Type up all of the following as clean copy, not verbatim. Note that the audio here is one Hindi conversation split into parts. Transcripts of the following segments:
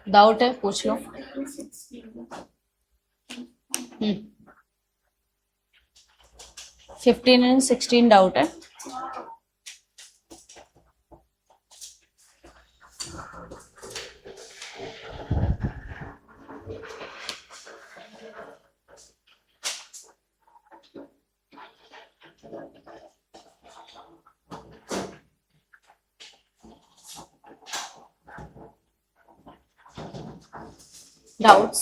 डाउट है पूछ लो। 15 एंड 16 डाउट है। Doubts?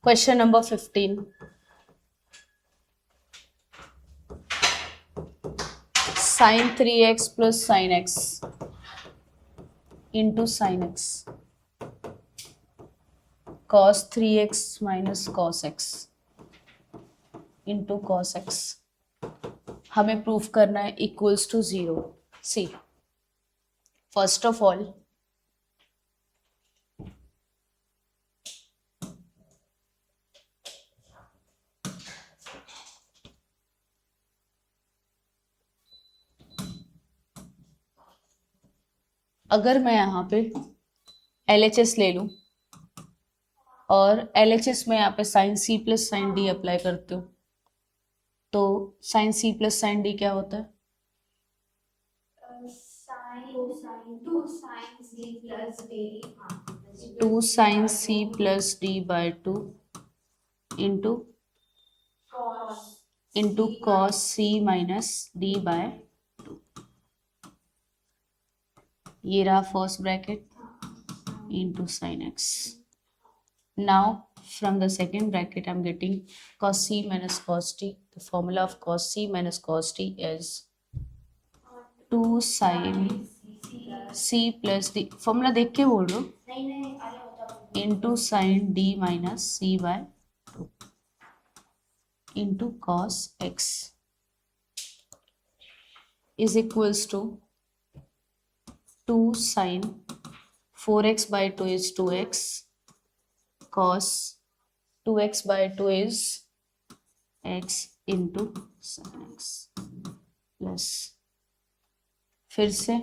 Question number 15, sine 3x plus sine x into sine x cos 3x minus cos x into cos x हमें प्रूफ करना है equals to 0। See, first of all अगर मैं यहाँ पे LHS ले लूँ और LHS में यहाँ पे sine C plus sine D apply करती हूँ, तो sine C plus sine D क्या होता है? Two sine C plus D by 2 into cos C minus D by 2। ये रहा first bracket into sin x. Now from the second bracket I'm getting cos C minus cos t. The formula of cos C minus cos t is 2 sin C plus d, formula देख के बोल रहा हूँ, into sin D minus C by 2 into cos x is equals to 2 sin 4x by 2 is 2x, cos 2x by 2 is x into sin x plus फिर से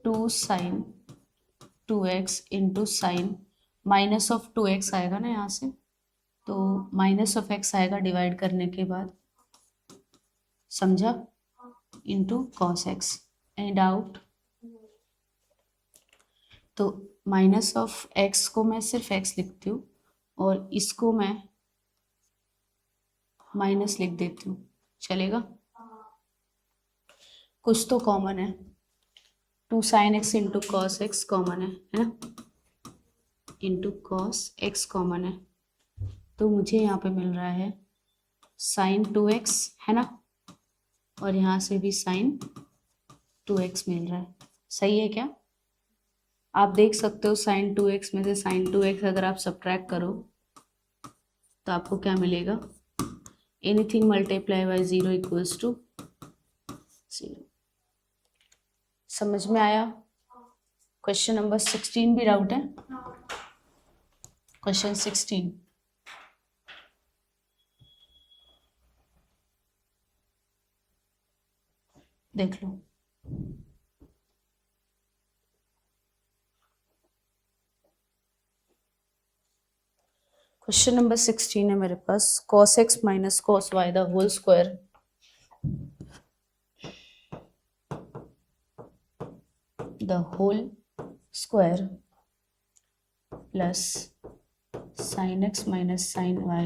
2 sin 2x into sin minus of 2x आएगा ना यहाँ से, तो माइनस ऑफ x आएगा डिवाइड करने के बाद, समझा, into cos x। Any doubt? तो माइनस ऑफ x को मैं सिर्फ x लिखती हूँ और इसको मैं माइनस लिख देती हूँ, चलेगा? कुछ तो कॉमन है, 2 sin x इंटू कॉस एक्स कॉमन है ना, इंटू कॉस एक्स कॉमन है, तो मुझे यहाँ पे मिल रहा है साइन 2x है ना, और यहाँ से भी साइन 2x मिल रहा है। सही है क्या? आप देख सकते हो साइन 2x में से साइन 2x अगर आप सब्ट्रैक्ट करो तो आपको क्या मिलेगा? Anything multiply by 0 equals to 0। समझ में आया? क्वेश्चन नंबर 16 भी डाउट है? क्वेश्चन 16 देख लो। क्वेश्चन नंबर 16 है मेरे पास, cos x minus cos y the whole square plus sin x minus sin y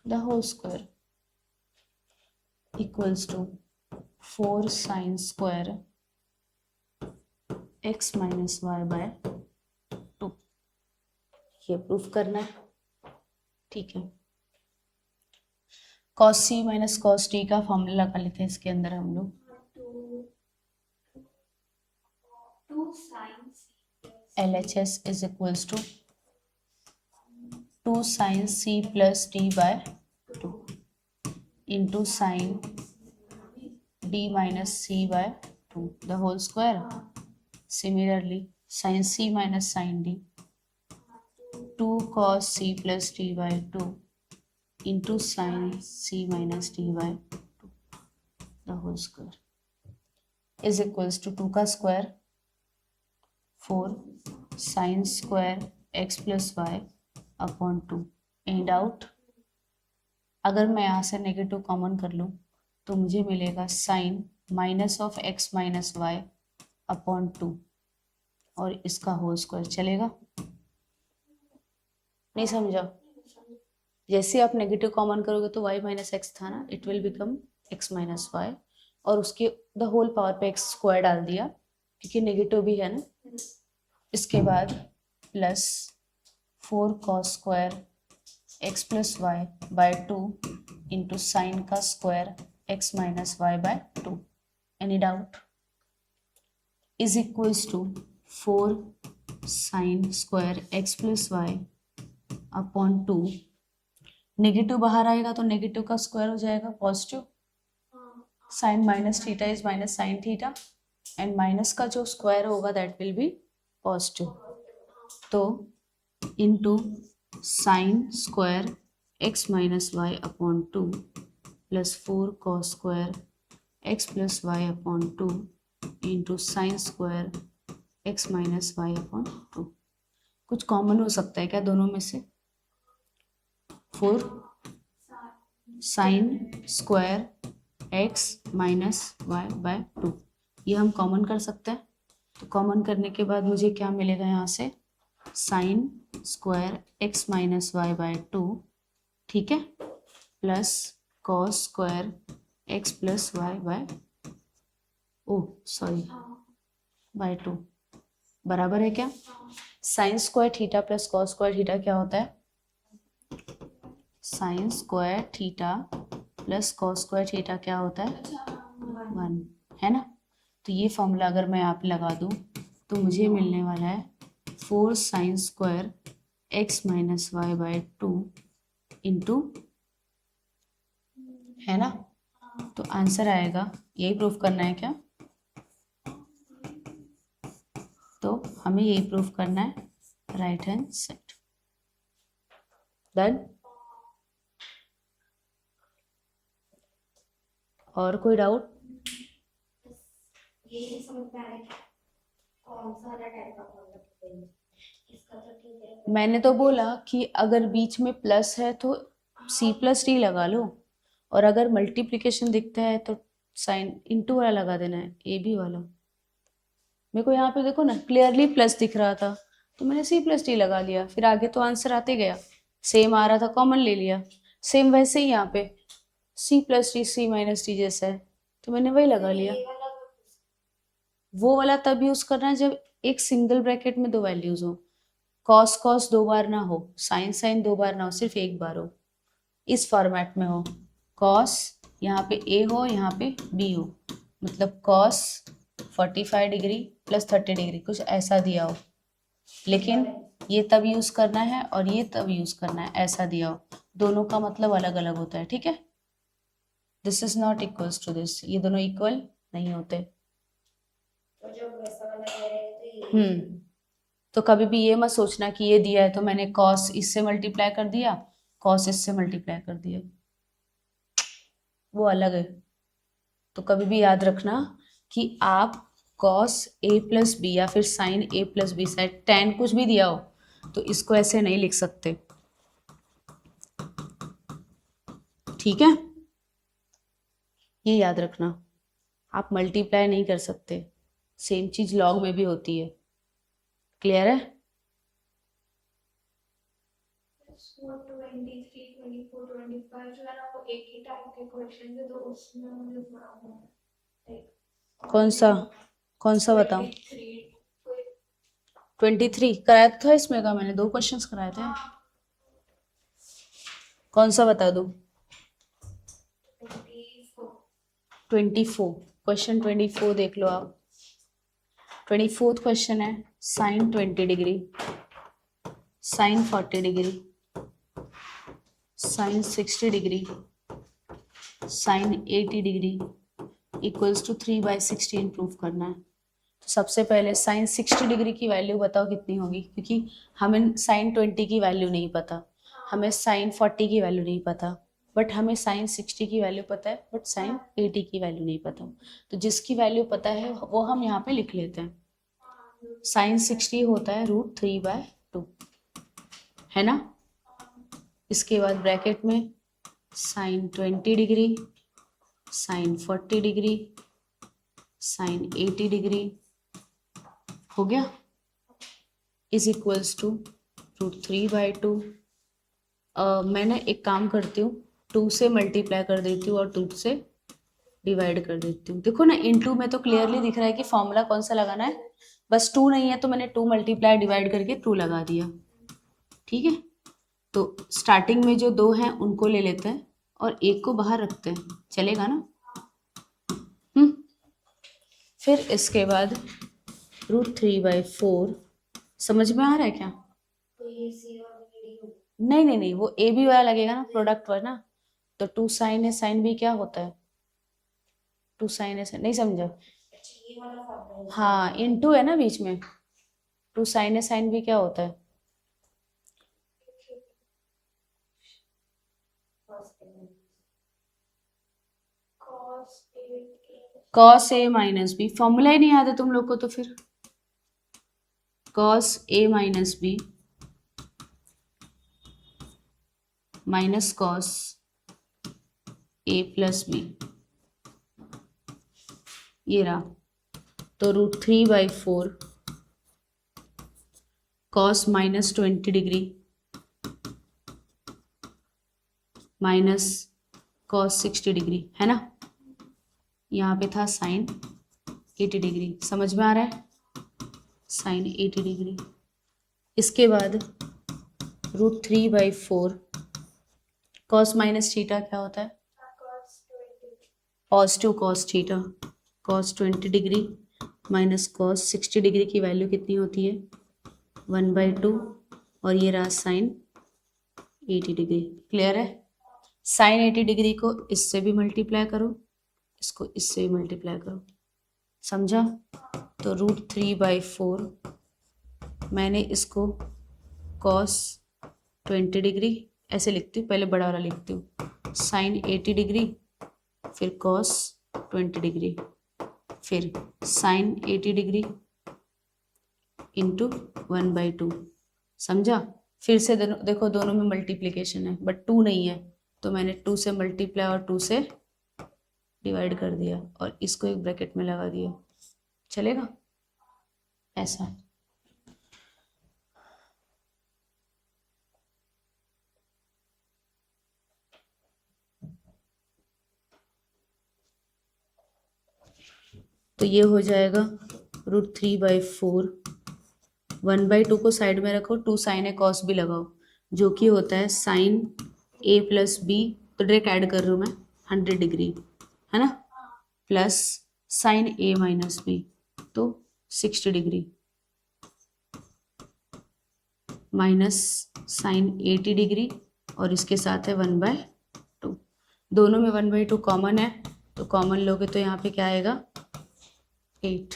the whole square equals to 4 sin square x minus y by 2। ये प्रूफ करना है, ठीक है। cos c माइनस cos t का फॉर्मूला लगा लेते हैं इसके अंदर हम लोग, LHS is equals to 2 sin c plus d by 2 into sin d minus c by 2 the whole square। Similarly sin c minus sin d 2 cos c plus d by 2 into sin c minus d by 2 the whole square। Is equals to 2 का square 4 sine square x plus Y upon 2। Any doubt? अगर मैं यहाँ से नेगेटिव कॉमन कर लूँ तो मुझे मिलेगा sine minus of x minus y upon 2 और इसका होल स्क्वायर। चलेगा? नहीं समझा? जैसे आप नेगेटिव कॉमन करोगे तो y माइनस एक्स था ना, it will become x minus Y और उसके द होल पावर पे x स्क्वायर डाल दिया क्योंकि नेगेटिव भी है ना। इसके बाद plus 4 cos square x plus Y by 2 into sine का square x minus Y by 2। Any doubt? Is equals to 4 sine square x plus Y upon 2। Negative बाहर आएगा तो नेगेटिव का स्क्वायर हो जाएगा positive. Sine minus theta is minus sine theta and minus का जो स्क्वायर होगा दैट विल बी पॉजिटिव। तो into sine square x minus y upon 2 plus 4 cos square x plus Y upon 2 into sine square x minus y upon 2। कुछ कॉमन हो सकता है क्या दोनों में से? 4 sine square x minus Y by 2 ये हम कॉमन कर सकते हैं। तो कॉमन करने के बाद मुझे क्या मिलेगा यहाँ से? Sine square x minus Y by 2, ठीक है, plus cos square x plus Y by by 2 बराबर है क्या? Sine square theta plus cos square theta क्या होता है? Sine square theta plus cos square theta क्या होता है? 1 है ना। तो ये फॉर्मूला अगर मैं यहाँ पे लगा दूँ तो मुझे मिलने वाला है 4 sine square x minus Y by 2 into, है ना। तो आंसर आएगा, यही प्रूफ करना है क्या? तो हमें यही प्रूफ करना है राइट हैंड साइड। डन? और कोई डाउट? ये समझ में आ रहा है कौन सा वाला टाइप का फॉर्मूला इसका? तो ठीक है, मैंने तो बोला कि अगर बीच में प्लस है तो सी प्लस डी लगा लो और अगर मल्टीप्लिकेशन दिखता है तो साइन इंटू वाला लगा देना है, ए बी वाला। मेरे को यहाँ पे देखो ना क्लियरली प्लस दिख रहा था तो मैंने सी प्लस डी लगा लिया, फिर आगे तो आंसर आते गया। सेम आ रहा था कॉमन ले लिया। सेम वैसे ही यहाँ पे C plus D C minus D जैसा है तो मैंने वही लगा लिया। वो वाला तब यूज करना है जब एक सिंगल ब्रैकेट में दो वैल्यूज हो, कॉस कॉस 2 बार ना हो, साइन साइन 2 बार ना हो, सिर्फ एक बार हो, इस फॉर्मेट में हो। कॉस यहाँ पे ए हो, यहाँ पे बी हो, मतलब कॉस 45 डिग्री प्लस 30 डिग्री कुछ ऐसा दिया हो, लेकिन ये तब यूज करना है और ये तब यूज करना है ऐसा दिया हो, दोनों का मतलब अलग अलग होता है, ठीक है। This is not equals to this, ये दोनों इक्वल नहीं होते। तो जब वैसा वाला दे रहे हैं तो ये तो कभी भी ये मत सोचना कि ये दिया है तो मैंने कॉस इससे मल्टीप्लाई कर दिया, कॉस इससे मल्टीप्लाई कर दिया, वो अलग है। तो कभी भी याद रखना कि आप कॉस ए प्लस बी या फिर साइन ए प्लस बी, साइड टेन कुछ भी दिया हो तो इसको ऐसे नहीं लिख सकते, ठीक है। ये याद रखना, आप मल्टीप्लाई नहीं कर सकते, सेम चीज लॉग में भी होती है। क्लियर है? 23, 24, 25 जो है ना वो एक ही टाइप के क्वेश्चन थे तो उसमें मुझे थोड़ा कौन सा बताऊं? 23 कराया था इसमें का, मैंने 2 क्वेश्चंस कराए थे। कौन सा बता दूं? 24 क्वेश्चन 24 देख लो आप। 24th क्वेश्चन है sine 20 degree, sine 40 degree, sine 60 degree, sine 80 degree equals to 3/16 proof करना है। तो सबसे पहले साइन 60 डिग्री की वैल्यू बताओ कितनी होगी, क्योंकि हमें साइन 20 की वैल्यू नहीं पता, हमें साइन 40 की वैल्यू नहीं पता। बट हमें साइन 60 की वैल्यू पता है, बट साइन 80 की वैल्यू नहीं पता। तो जिसकी वैल्यू पता है वो हम यहाँ पे लिख लेते हैं। साइन 60 होता है √3/2, है ना। इसके बाद ब्रैकेट में sine 20 degree, sine 40 degree, sine 80 degree हो गया, इज इक्वल्स टू √3/2। मैंने एक काम करती हूँ, 2 से मल्टीप्लाई कर देती हूँ और 2 से डिवाइड कर देती हूँ। देखो ना, इनटू में तो क्लियरली दिख रहा है कि फॉर्मूला कौन सा लगाना है, बस 2 नहीं है तो मैंने 2 मल्टीप्लाई डिवाइड करके 2 लगा दिया। ठीक है, तो स्टार्टिंग में जो 2 हैं उनको ले लेते हैं और 1 को बाहर रखते हैं, चलेगा ना। फिर इसके बाद √3/4 समझ में आ रहा है क्या? तो ये सी और डी हो नहीं नहीं नहीं, वो ए बी वाला लगेगा ना, प्रोडक्ट वाला ना। तो 2 साइन ए साइन बी क्या होता है? 2 साइन ए साइन, नहीं समझा? ये वाला फॉर्मूला हाँ, इनटू है ना बीच में। 2 साइन ए साइन बी क्या होता है? Cos A minus B. Formula ही नहीं याद है तुम लोग को तो फिर cos A minus B minus cos A plus B, ये रहा। तो √3/4 cos -20 degree minus cos 60 degree, है ना। यहाँ पे था साइन 80 डिग्री, समझ में आ रहा है? Sine 80 degree. इसके बाद √3/4 कॉस माइनस थीटा क्या होता है? Positive cos theta. Cos 20 degree minus cos 60 degree की वैल्यू कितनी होती है? 1/2। और ये रहा साइन 80 डिग्री। क्लियर है? साइन 80 डिग्री को इससे भी मल्टीप्लाई करो, इसको इससे भी मल्टीप्लाई करो, समझा। तो √3/4 मैंने इसको कॉस 20 डिग्री ऐसे लिखती हूँ, पहले बड़ा वाला लिखती हूँ, साइन 80 डिग्री, फिर कॉस 20 डिग्री, फिर साइन 80 डिग्री इंटू 1/2, समझा। फिर से देखो दोनों में मल्टीप्लिकेशन है बट 2 नहीं है, तो मैंने 2 से मल्टीप्लाई और 2 से डिवाइड कर दिया और इसको एक ब्रैकेट में लगा दिया, चलेगा ऐसा। तो ये हो जाएगा √3/4, 1/2 को साइड में रखो, 2 साइन ए कॉस भी लगाओ, जो कि होता है साइन ए प्लस बी, तो डायरेक्ट ऐड कर रही हूँ मैं 100 डिग्री, है ना, plus sine A minus B तो 60 डिग्री माइनस साइन 80 डिग्री और इसके साथ है 1/2। दोनों में 1/2 कॉमन है, तो कॉमन लोगे तो यहाँ पे क्या आएगा 8।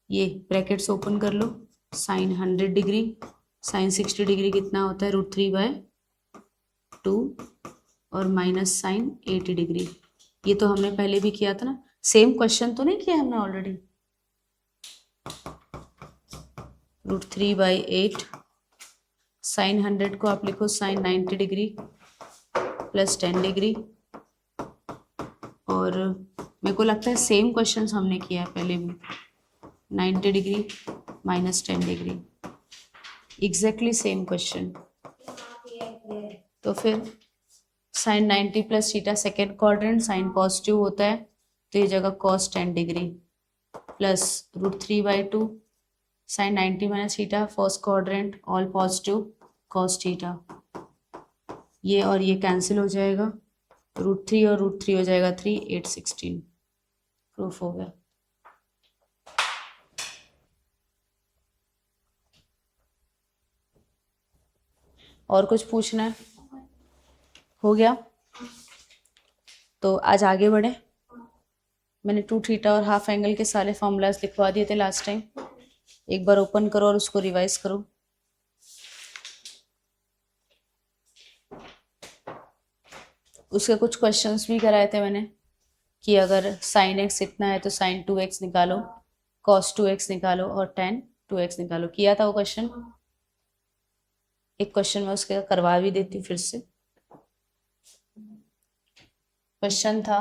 ये ब्रैकेट्स ओपन कर लो, साइन 100 डिग्री साइन 60 डिग्री कितना होता है √3/2 और माइनस साइन 80 डिग्री। ये तो हमने पहले भी किया था ना, सेम क्वेश्चन तो नहीं किया हमने ऑलरेडी। √3/8 साइन 100 को आप लिखो साइन 90 डिग्री प्लस 10 डिग्री, और मेरे को लगता है सेम क्वेश्चन हमने किया है पहले भी, 90 degree minus 10 degree, exactly same question. तो फिर sine 90 plus theta second quadrant, sine positive होता है तो ये जगह cos 10 degree plus √3/2 sine 90 minus theta first quadrant all positive cos theta, ये और ये कैंसिल हो जाएगा, √3 और √3 हो जाएगा 3, 8 16, प्रूफ हो गया। और कुछ पूछना है? हो गया? तो आज आगे बढ़े। मैंने 2 थीटा और हाफ एंगल के सारे फॉर्मूलाज लिखवा दिए थे लास्ट टाइम, एक बार ओपन करो और उसको रिवाइज करो। उसके कुछ क्वेश्चंस भी कराए थे मैंने कि अगर साइन एक्स इतना है तो साइन 2x निकालो, कॉस 2x निकालो और टेन 2x निकालो। किया था वो क्वेश्चन। एक क्वेश्चन मैं उसके करवा भी देती हूँ फिर से। क्वेश्चन था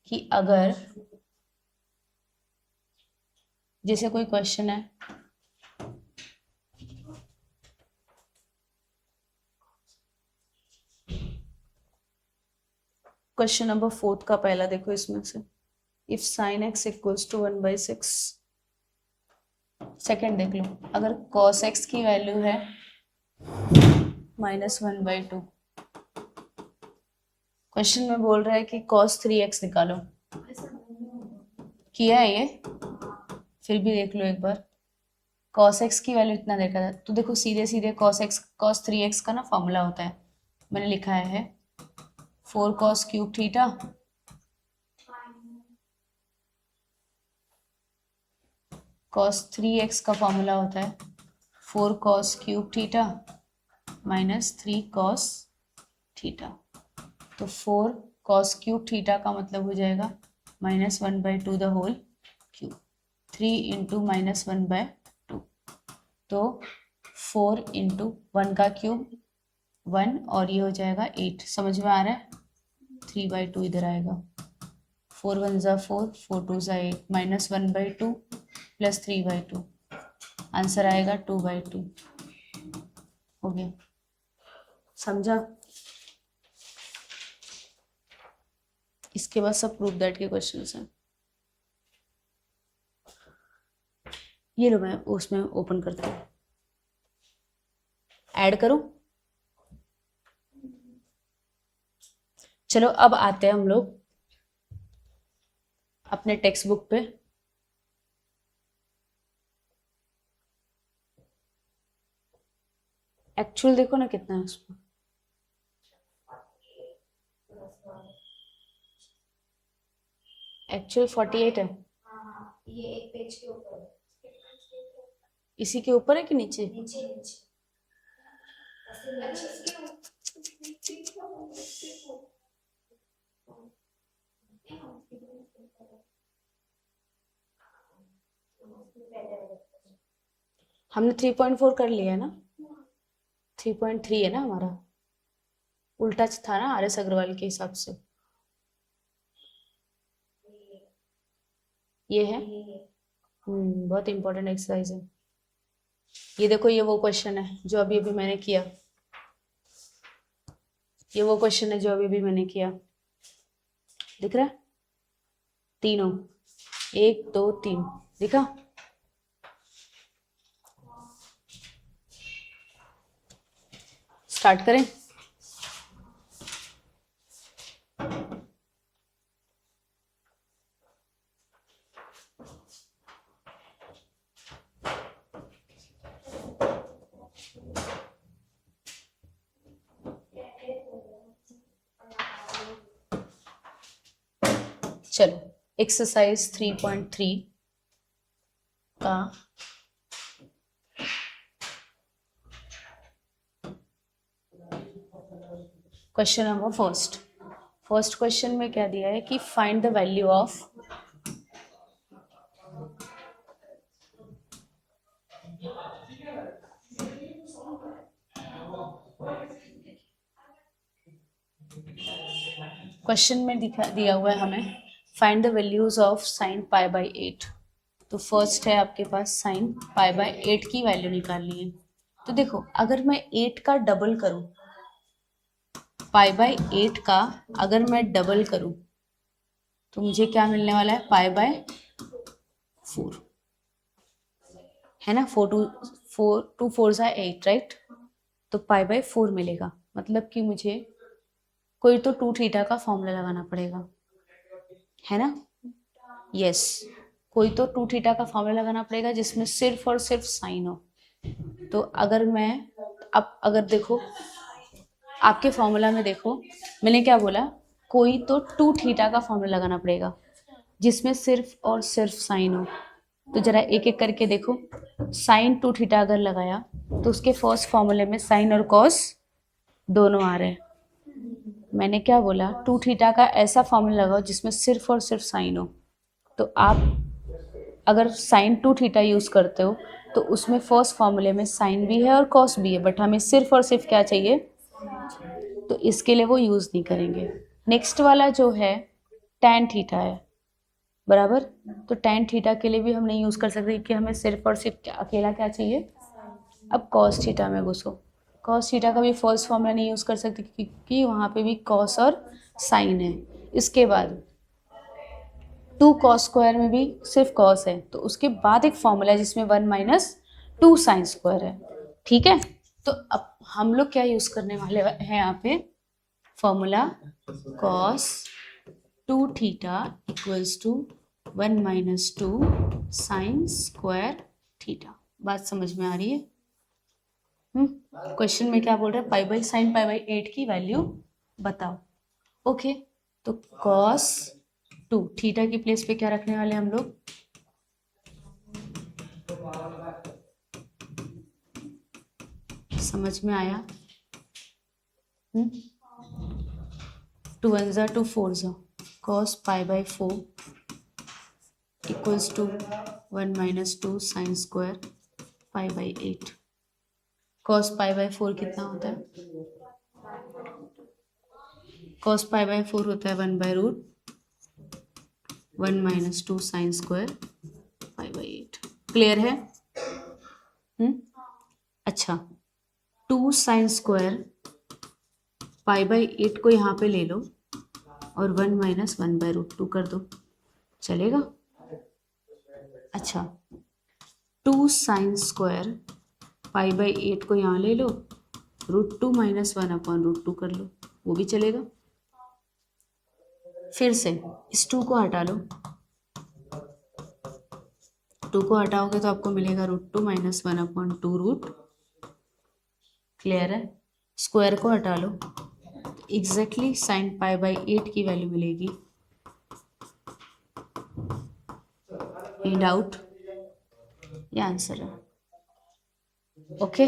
कि अगर जैसे कोई क्वेश्चन है क्वेश्चन नंबर 4 का पहला देखो इसमें से, if sine x equals to 1/6। Second देख लो, अगर कॉस एक्स की वैल्यू है -1/2। क्वेश्चन में बोल रहा है कि cos 3x निकालो। किया है ये, फिर भी देख लो एक बार। cos x की वैल्यू इतना देखा था तो देखो सीधे सीधे cos 3x का ना फॉर्मूला होता है, मैंने लिखा है 4 cos cube theta cos 3x का फॉर्मूला होता है 4 cos cube theta minus 3 cos theta. तो 4 cos क्यूब थीटा का मतलब हो जाएगा -1/2 द होल क्यूब, 3 इंटू -1/2। तो 4 इंटू 1 का क्यूब 1 और ये हो जाएगा 8। समझ में आ रहा है? 3/2 इधर आएगा। 4 1 ज़ा 4, 4 2 ज़ा 8, -1/2 प्लस 3/2, आंसर आएगा 2/2। हो गया, समझा? इसके बाद सब प्रूफ दैट के क्वेश्चंस हैं। ये लो, मैं उसमें ओपन करती हूँ, ऐड करूँ। चलो अब आते हैं हम लोग अपने टेक्स्ट बुक पे। एक्चुअल देखो ना कितना है उसमें। एक्चुअल 48 है। ये एक पेज के ऊपर, इसी के ऊपर है कि नीचे? नीचे नीचे हमने 3.4 कर लिया है ना, 3.3 है ना हमारा, उल्टा था ना आर एस अग्रवाल के हिसाब से। ये है, बहुत इंपॉर्टेंट एक्सरसाइज है ये। देखो ये वो क्वेश्चन है जो अभी अभी मैंने किया, ये वो क्वेश्चन है जो अभी अभी मैंने किया। दिख रहा है? तीनों, 1 2 3, दिखा? स्टार्ट करें? चलो एक्सरसाइज 3.3 का क्वेश्चन नंबर फर्स्ट क्वेश्चन में क्या दिया है कि find the value of question में दिया हुआ है हमें find the values of sine π/8। तो फर्स्ट है आपके पास साइन π/8 की वैल्यू निकालनी है। तो देखो अगर मैं 8 का डबल करूं, π/8 का अगर मैं डबल करूं तो मुझे क्या मिलने वाला है? π/4 है ना, 4 2 4 ज़ा 8, राइट? तो π/4 मिलेगा। मतलब कि मुझे कोई तो 2 थीटा का फॉर्मूला लगाना पड़ेगा, है ना? यस, कोई तो 2 थीटा का फॉर्मूला लगाना पड़ेगा जिसमें सिर्फ और सिर्फ साइन हो। तो अगर मैं अब अगर देखो आपके फॉर्मूला में देखो मैंने क्या बोला, कोई तो 2 थीटा का फॉर्मूला लगाना पड़ेगा जिसमें सिर्फ और सिर्फ साइन हो। तो जरा एक एक करके देखो, साइन 2 थीटा अगर लगाया तो उसके फर्स्ट फॉर्मूले में साइन और कॉस दोनों आ रहे हैं, मैंने क्या बोला, टू थीटा का ऐसा फॉर्मूला लगाओ जिसमें सिर्फ और सिर्फ साइन हो। तो आप अगर साइन टू थीटा यूज़ करते हो तो उसमें फर्स्ट फॉर्मूले में साइन भी है और कॉस भी है, बट हमें सिर्फ और सिर्फ क्या चाहिए, तो इसके लिए वो यूज़ नहीं करेंगे। नेक्स्ट वाला जो है टैन थीटा है, बराबर। तो टैन थीटा के लिए भी हम नहीं यूज़ कर सकते कि हमें सिर्फ और सिर्फ अकेला क्या चाहिए। अब कॉस थीटा में घुसो, कॉस थीटा का भी फर्स्ट फॉर्मूला नहीं यूज़ कर सकते क्योंकि वहाँ पे भी कॉस और साइन है। इसके बाद टू कॉस स्क्वायर में भी सिर्फ कॉस है, तो उसके बाद एक फॉर्मूला है जिसमें 1 माइनस टू साइन स्क्वायर है, ठीक है। तो अब हम लोग क्या यूज़ करने वाले हैं यहाँ पे, formula cos two theta equals to 1 minus two sine square theta. बात समझ में आ रही है? क्वेश्चन में क्या बोल रहा है, pi by sine pi by 8 की वैल्यू बताओ। ओके, तो कॉस टू थीटा की प्लेस पे क्या रखने वाले हम लोग, समझ में आया? टू वन ज़ा टू फोर ज़ा, cos pi by 4 equals to 1 minus two sine square pi by 8। Cos pi by 4 कितना होता है, कॉस पाई बाई 4 होता है 1 by root 1 minus two sine square pi by 8। Clear है? अच्छा, 2 साइन स्क्वायर पाई बाई 8 को यहाँ पे ले लो और 1 माइनस 1 बाई रूट 2 कर दो, चलेगा? अच्छा, 2 साइन स्क्वायर पाई बाई 8 को यहाँ ले लो, रूट 2 माइनस 1 अपॉन रूट 2 कर लो, वो भी चलेगा। फिर से इस 2 को हटा लो, 2 को हटाओगे तो आपको मिलेगा root 2 minus 1 upon 2 root. Clear है? स्क्वायर को हटा लो, एग्जैक्टली साइन पाई बाई 8 की वैल्यू मिलेगी। ये डाउट, ये आंसर है। ओके,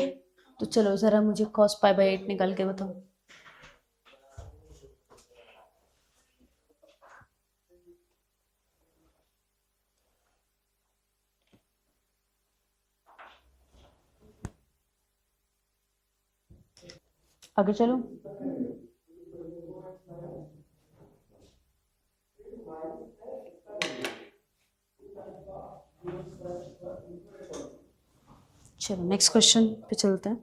तो चलो ज़रा मुझे कॉस पाई बाई 8 निकाल के बताओ। आगे चलो, चलो नेक्स्ट क्वेश्चन पे चलते हैं।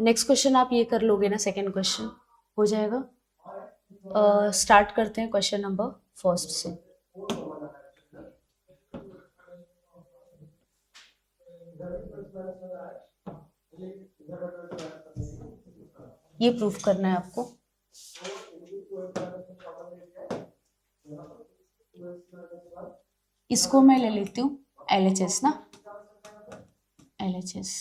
नेक्स्ट क्वेश्चन आप ये कर लोगे ना, सेकंड क्वेश्चन हो जाएगा। स्टार्ट करते हैं क्वेश्चन नंबर फर्स्ट से। ये प्रूफ करना है आपको। इसको मैं ले लेती हूँ LHS ना, LHS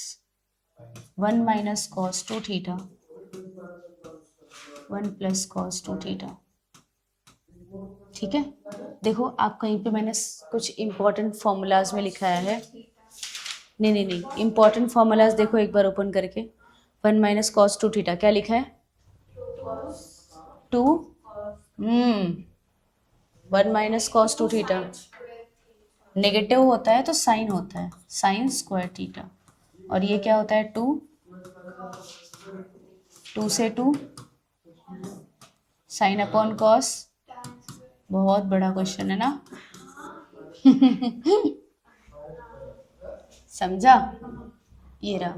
1 minus cos two theta 1 plus cos two theta, ठीक है। देखो आप कहीं पे मैंने कुछ इंपॉर्टेंट फॉर्मूलाज में लिखा है, नहीं, इंपॉर्टेंट फॉर्मूलाज देखो एक बार ओपन करके। 1 माइनस कॉस टू थीटा क्या लिखा है, 2 1 minus cos two theta negative होता है तो साइन होता है, साइन स्क्वायर थीटा, और ये क्या होता है 2 से 2 साइन अपॉन कॉस। बहुत बड़ा क्वेश्चन है ना समझा? ये रहा।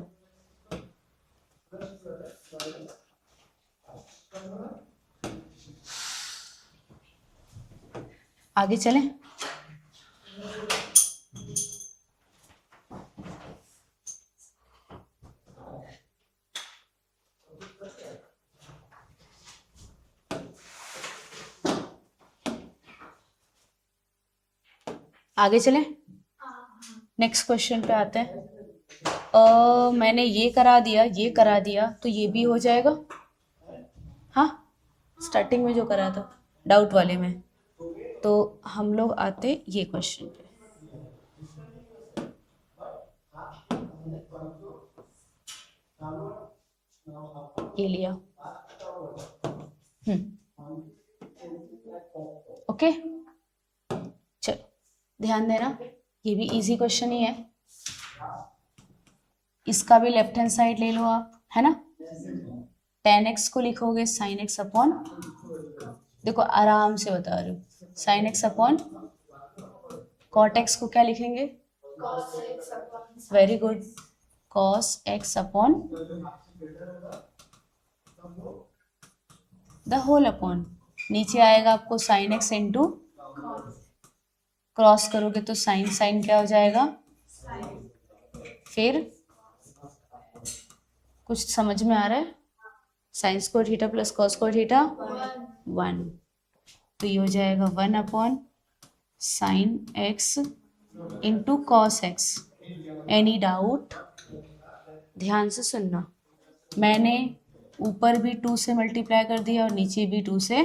आगे चलें। आगे चलें, नेक्स्ट क्वेश्चन पे आते हैं। मैंने ये करा दिया तो ये भी हो जाएगा। हाँ, स्टार्टिंग में जो करा था डाउट वाले में, तो हम लोग आते ये क्वेश्चन पे। ये लिया। ओके, चलो ध्यान देना, ये भी इजी क्वेश्चन ही है। इसका भी लेफ्ट हैंड साइड ले लो आप, है ना। tan x को लिखोगे sin x अपॉन, देखो आराम से बता रही हूँ, sin x upon cot x को क्या लिखेंगे, cos x upon very good, cos x upon the whole upon, नीचे आएगा आपको sin x इंटू, क्रॉस करोगे तो sin क्या हो जाएगा, फिर कुछ समझ में आ रहा है, sine square theta plus cos square theta 1, तो ये हो जाएगा 1 upon sine x into cos x. Any doubt, ध्यान से सुनना, मैंने ऊपर भी 2 से मल्टीप्लाई कर दिया और नीचे भी 2 से,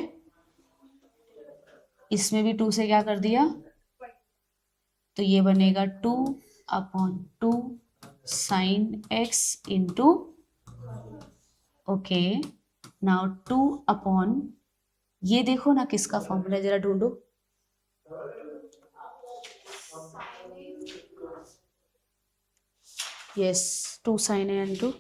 इसमें भी 2 से क्या कर दिया, तो ये बनेगा 2 upon 2 sine x into, okay now 2 upon, ये देखो ना किसका फॉर्मूला, जरा ढूंढो, यस 2 साइन ए इंटू,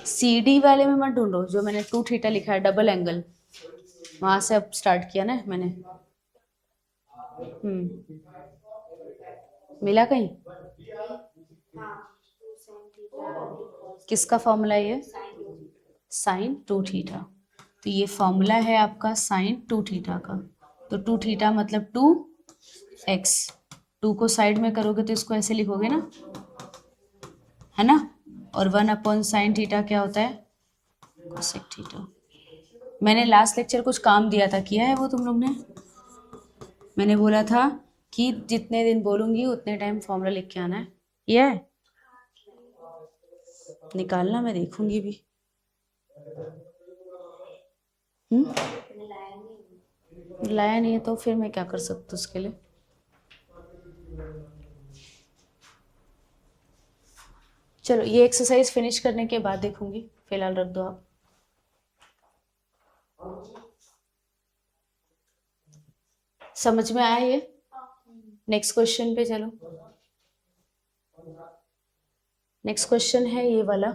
सी डी वाले में मत ढूंढो, जो मैंने 2 थीटा लिखा है डबल एंगल, वहां से अब स्टार्ट किया ना मैंने। मिला कहीं, किसका फॉर्मूला है ये, साइन 2 थीटा, तो ये फॉर्मूला है आपका साइन 2 थीटा का, तो 2 थीटा मतलब 2x, 2 को साइड में करोगे तो इसको ऐसे लिखोगे ना, है ना, और 1 अपॉन साइन थीटा क्या होता है, कोसेक थीटा। मैंने लास्ट लेक्चर कुछ काम दिया था, किया है वो तुम लोग ने, मैंने बोला था कि जितने दिन बोलूंगी उतने टाइम फॉर्मूला लिख के आना है, किया है, निकालना, मैं देखूंगी भी। लाया नहीं है तो फिर मैं क्या कर सकती हूँ उसके लिए। चलो ये एक्सरसाइज फिनिश करने के बाद देखूंगी, फिलहाल रख दो आप। समझ में आया ये, नेक्स्ट क्वेश्चन पे चलो। नेक्स्ट क्वेश्चन है ये वाला,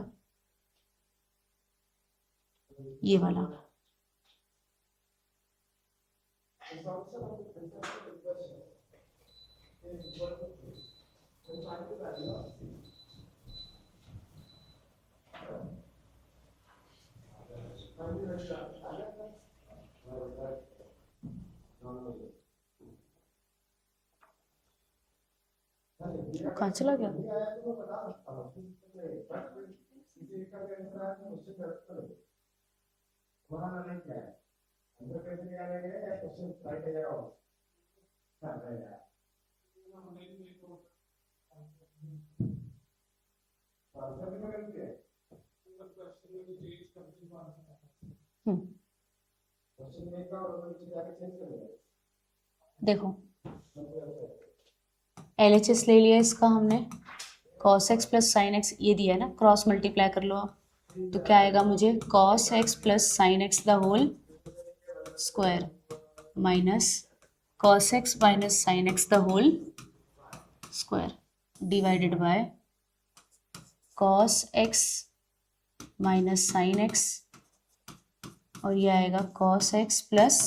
ये वाला, कहाँ चला गया, देखो LHS ले लिया इसका हमने, cos x plus sine x ये दिया है ना, क्रॉस मल्टीप्लाई कर लो आप, तो क्या आएगा मुझे, cos x plus sine x the whole square minus cos x minus sine x the whole square divided by cos x minus sine x, और ये आएगा cos x plus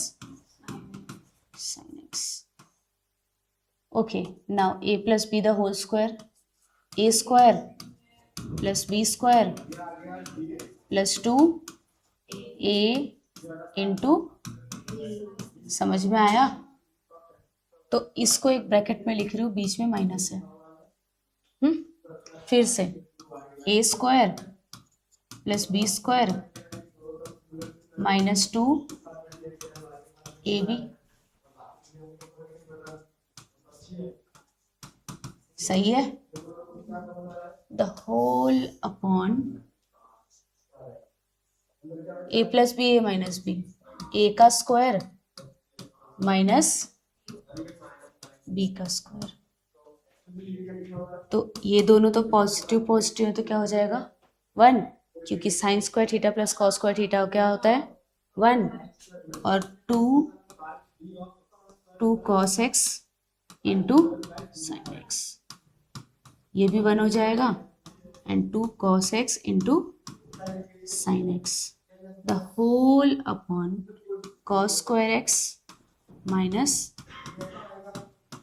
sine x. Okay now a plus B the whole square, A square plus B square plus 2a into, समझ में आया, तो इसको एक ब्रैकेट में लिख रही हूँ, बीच में माइनस है, फिर से a square plus B square minus 2ab, सही है, the whole upon A plus B A minus B, A का स्क्वायर माइनस बी का स्क्वायर। तो ये दोनों तो पॉजिटिव पॉजिटिव है तो क्या हो जाएगा 1, क्योंकि sine square theta plus cos square theta क्या होता है 1, और 2 cos x into sine x, ये भी 1 हो जाएगा, and 2 cos x into sine x, the whole upon cos square x minus,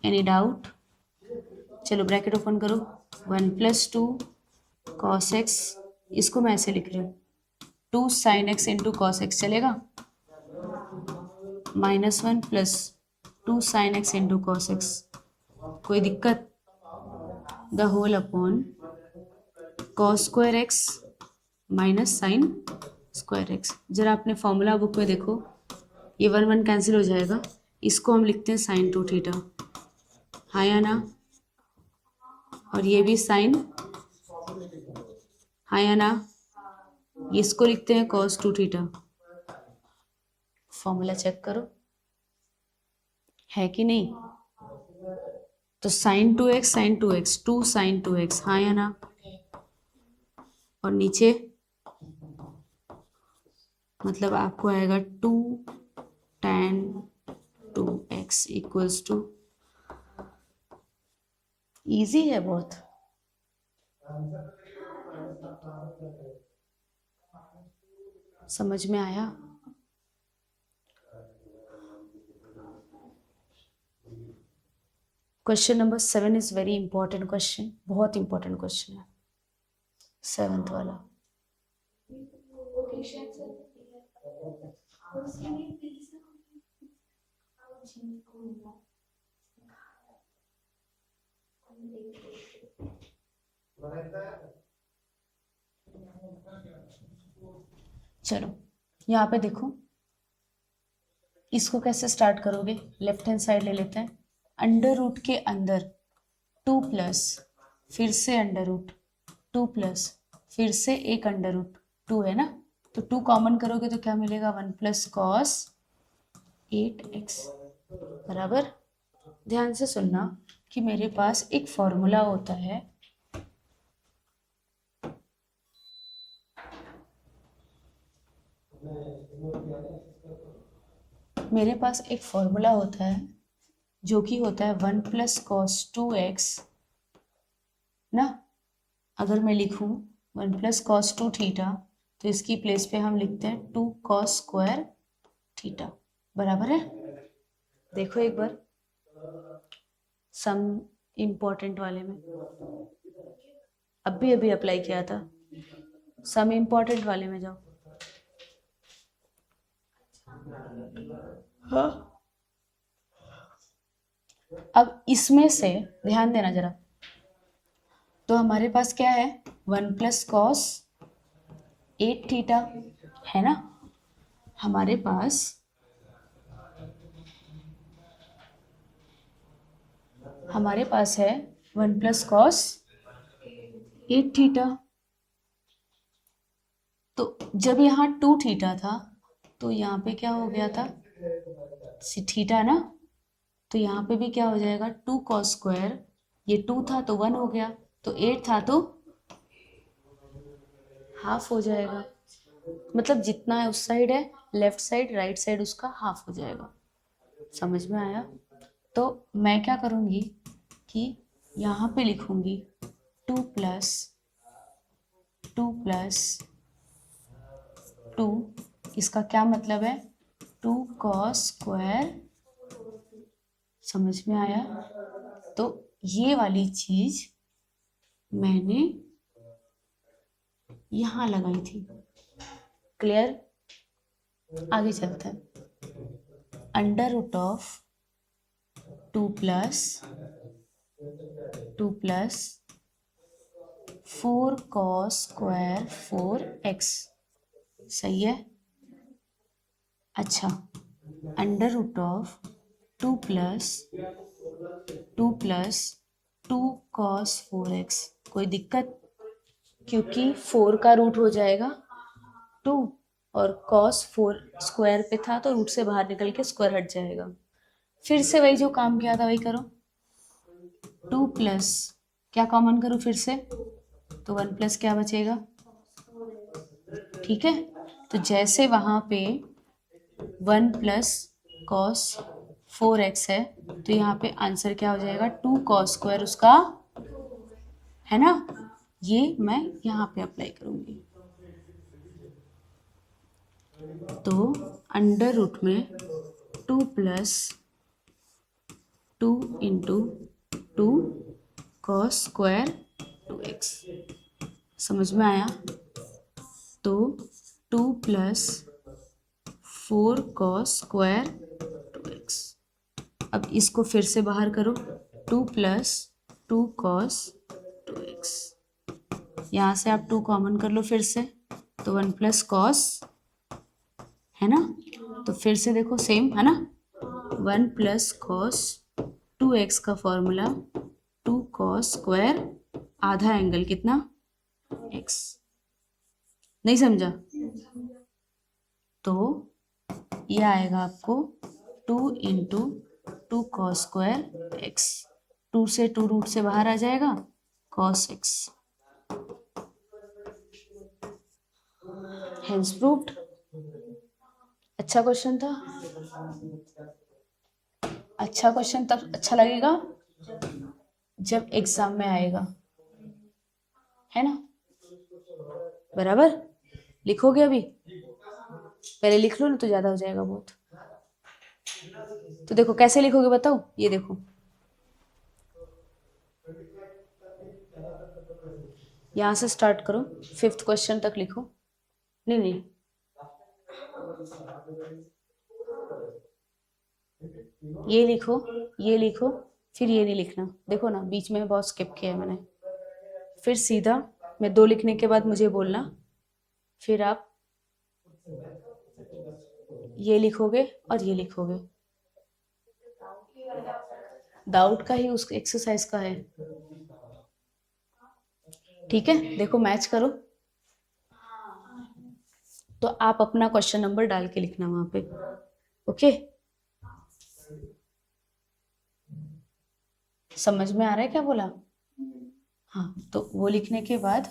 any doubt? चलो ब्रैकेट ओपन करो, 1 + 2 cos x, इसको मैं ऐसे लिख रही हूँ 2 sin x इंटू कॉस एक्स, चलेगा? -1 + 2 sin x इंटू कॉस एक्स, कोई दिक्कत? The whole upon cos square x minus sine square x. जरा अपने फॉर्मूला बुक में देखो, ये 1 1 कैंसिल हो जाएगा, इसको हम लिखते हैं sin 2 थीटा, हाँ या ना? और ये भी साइन, हाँ या ना? इसको लिखते हैं cos 2 थीटा। फॉर्मूला चेक करो है कि नहीं? तो sin 2x sin 2x 2 sin 2x, हाँ या ना? और नीचे मतलब आपको आएगा 2 tan 2x equals to, easy है बहुत। समझ में आया? Question number 7 is very important question, बहुत इंपॉर्टेंट क्वेश्चन है 7th वाला। चलो यहाँ पे देखो, इसको कैसे स्टार्ट करोगे, लेफ्ट हैंड साइड ले लेते हैं, अंडर रूट के अंदर 2 प्लस फिर से अंडर रूट 2 प्लस फिर से एक अंडर रूट 2 है ना, तो 2 कॉमन करोगे तो क्या मिलेगा 1 + cos 8x बराबर। ध्यान से सुनना कि मेरे पास एक फॉर्मूला होता है, मेरे पास एक फॉर्मूला होता है जो कि होता है 1 + cos 2x ना। अगर मैं लिखूं 1 + cos 2 थीटा, तो इसकी प्लेस पे हम लिखते हैं 2 cos स्क्वायर थीटा, बराबर है। देखो एक बार सम इम्पोर्टेंट वाले में, अभी अभी अप्लाई किया था, सम इम्पोर्टेंट वाले में जाओ। हाँ, अब इसमें से ध्यान देना जरा, तो हमारे पास क्या है 1 + cos 8 थीटा है ना, हमारे पास है 1 + cos 8 थीटा। तो जब यहाँ 2 थीटा था तो यहाँ पे क्या हो गया था थीटा ना, तो यहाँ पे भी क्या हो जाएगा 2 cos स्क्वायर, ये 2 था तो 1 हो गया, तो 8 था तो हाफ हो जाएगा, मतलब जितना है उस साइड है लेफ्ट साइड, राइट साइड उसका हाफ हो जाएगा। समझ में आया? तो मैं क्या करूँगी कि यहाँ पे लिखूँगी 2 + 2, इसका क्या मतलब है 2 cos स्क्वायर। समझ में आया? तो ये वाली चीज मैंने यहाँ लगाई थी। क्लियर? आगे चलते हैं। Under root of 2 + 4 cos square 4x, सही है। अच्छा, under root of 2 + 2 cos 4x, कोई दिक्कत? क्योंकि 4 का रूट हो जाएगा 2 और cos 4 स्क्वायर पे था तो रूट से बाहर निकल के स्क्वायर हट जाएगा। फिर से वही जो काम किया था वही करो। 2 प्लस क्या कॉमन करो फिर से, तो 1 प्लस क्या बचेगा, ठीक है। तो जैसे वहां पे 1 प्लस कॉस 4x है तो यहाँ पे आंसर क्या हो जाएगा, 2 कॉस स्क्वायर उसका, है ना। ये मैं यहाँ पे अप्लाई करूंगी। तो अंडर रूट में 2 plus 2 into 2 cos square 2x, समझ में आया। तो 2 प्लस 4 कॉस स्क्वायर 2x। अब इसको फिर से बाहर करो, 2 प्लस 2 कॉस 2x। यहाँ से आप 2 कॉमन कर लो फिर से, तो 1 प्लस कॉस, है ना। तो फिर से देखो सेम है ना, 1 प्लस कॉस 2x का फॉर्मूला 2 कॉस स्क्वायर आधा एंगल कितना, x। नहीं समझा, तो ये आएगा आपको 2 इंटू 2 कॉस स्क्वायर एक्स। 2 से 2 रूट से बाहर आ जाएगा, कॉस एक्स। Hence proved. अच्छा क्वेश्चन था, अच्छा क्वेश्चन तब अच्छा लगेगा जब एग्जाम में आएगा, है ना। बराबर, लिखोगे अभी, पहले लिख लो ना तो ज्यादा हो जाएगा बहुत। तो देखो कैसे लिखोगे बताओ, ये देखो यहां से स्टार्ट करो, 5th क्वेश्चन तक लिखो। नहीं नहीं, ये लिखो, ये लिखो, फिर ये नहीं लिखना। देखो ना बीच में बहुत स्किप किया है मैंने। फिर सीधा मैं 2 लिखने के बाद मुझे बोलना, फिर आप ये लिखोगे और ये लिखोगे। डाउट का ही उस एक्सरसाइज का है, ठीक है। देखो मैच करो, तो आप अपना क्वेश्चन नंबर डाल के लिखना वहां पे, ओके। समझ में आ रहा है क्या बोला, हाँ। तो वो लिखने के बाद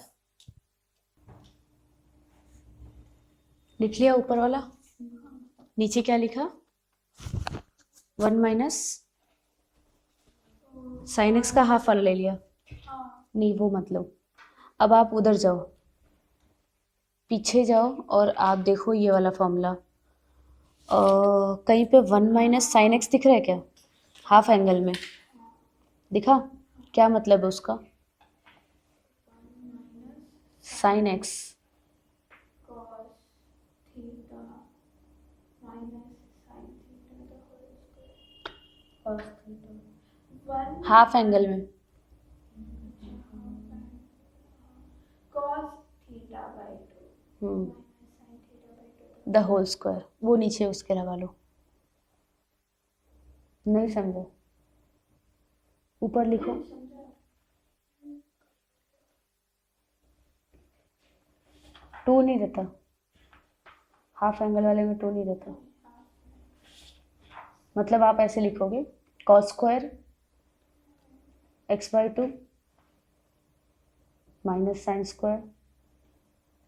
लिख लिया ऊपर वाला, नीचे क्या लिखा, 1 माइनस साइन एक्स का हाफ वाला ले लिया, नहीं वो मतलब। अब आप उधर जाओ, पीछे जाओ और आप देखो ये वाला फॉर्मूला, कहीं पे 1 माइनस साइन एक्स दिख रहा है क्या, हाफ एंगल में दिखा, क्या मतलब है उसका, साइन एक्स हाफ एंगल में, द होल स्क्वायर, वो नीचे उसके लगा लो। नहीं समझो, ऊपर लिखो, टू नहीं रहता, हाफ एंगल वाले में टू नहीं रहता। मतलब आप ऐसे लिखोगे, cos square x/2 minus sine square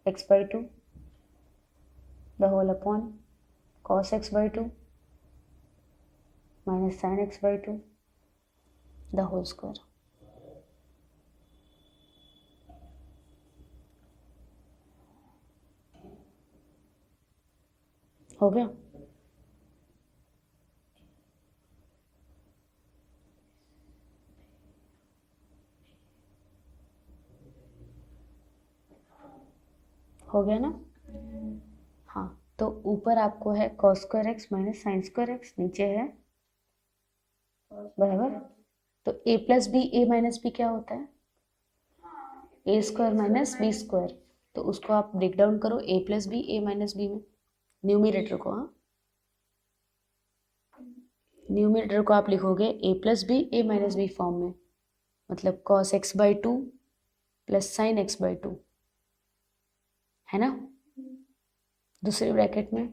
x/2 the whole upon cos x/2 minus sine x/2 the whole square. हो गया, हो गया ना। हाँ, तो ऊपर आपको है cos square x minus sine square x, नीचे है बराबर। तो a plus B, A minus B क्या होता है, A square minus B square. तो उसको आप ब्रेक डाउन करो, a plus B A minus B में, न्यूमिनेटर को, हाँ न्यूमिनेटर को आप लिखोगे a plus B A minus B form में, मतलब cos x/2 plus sign x/2 है ना। दूसरे ब्रैकेट में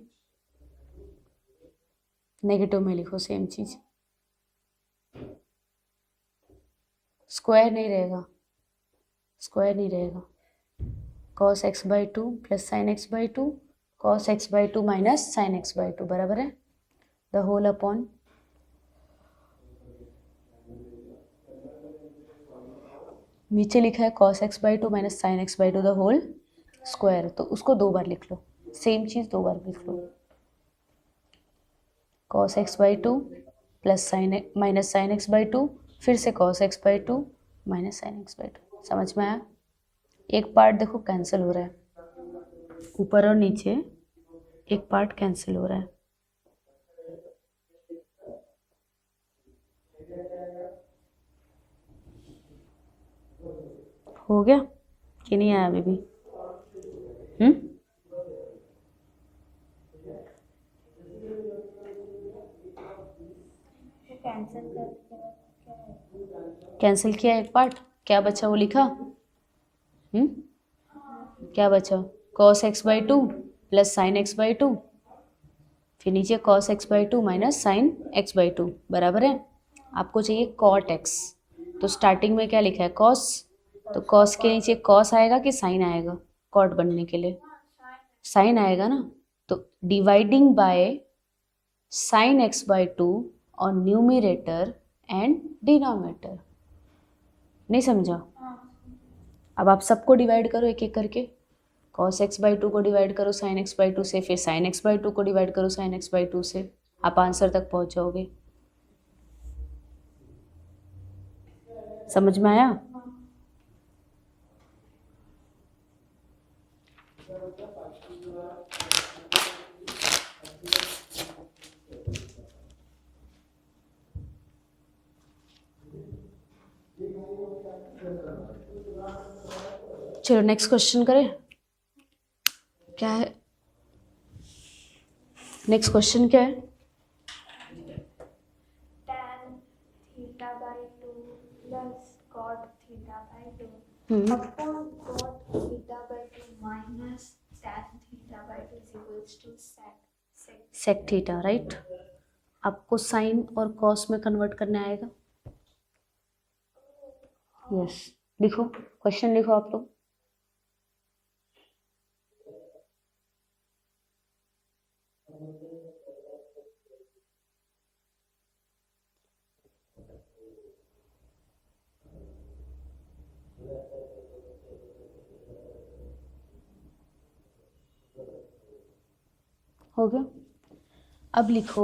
नेगेटिव में लिखो सेम चीज, स्क्वायर नहीं रहेगा, स्क्वायर नहीं रहेगा। cos x/2 plus sin x/2 cos x/2 minus sin x/2 बराबर है द होल अपॉन नीचे लिखा है cos x/2 minus sin x/2 the whole square, तो उसको 2 बार लिख लो, सेम चीज 2 बार लिख लो। cos x/2 plus minus sin x/2 फिर से cos x/2 minus sin x/2। समझ में आया। एक पार्ट देखो कैंसिल हो रहा है, ऊपर और नीचे एक पार्ट कैंसिल हो रहा है। हो गया कि नहीं आया अभी भी? कैंसिल किया एक पार्ट, क्या बचा वो लिखा? क्या बचा? cos x/2 plus sin x/2 फिर नीचे cos x/2 minus sin x/2 बराबर है। आपको चाहिए cot x, तो स्टार्टिंग में क्या लिखा है cos, तो cos के नीचे cos आएगा कि sin आएगा? cot बनने के लिए sin आएगा ना, तो dividing by sin x/2 on numerator and denominator. नहीं समझा? अब आप सबको डिवाइड करो एक एक करके, cos x/2 को डिवाइड करो sin x/2 से, फिर sin x/2 को डिवाइड करो sin x/2 से, आप आंसर तक पहुंच जाओगे। समझ में आया? चलो नेक्स्ट क्वेश्चन करें। क्या है नेक्स्ट क्वेश्चन? क्या है? tan θ/2 plus cot θ/2 upon cot θ/2 minus tan θ/2 is equals to sec theta, right. आपको साइन और कॉस में कन्वर्ट करने आएगा। यस, लिखो क्वेश्चन, लिखो आप लोग। हो गया। अब लिखो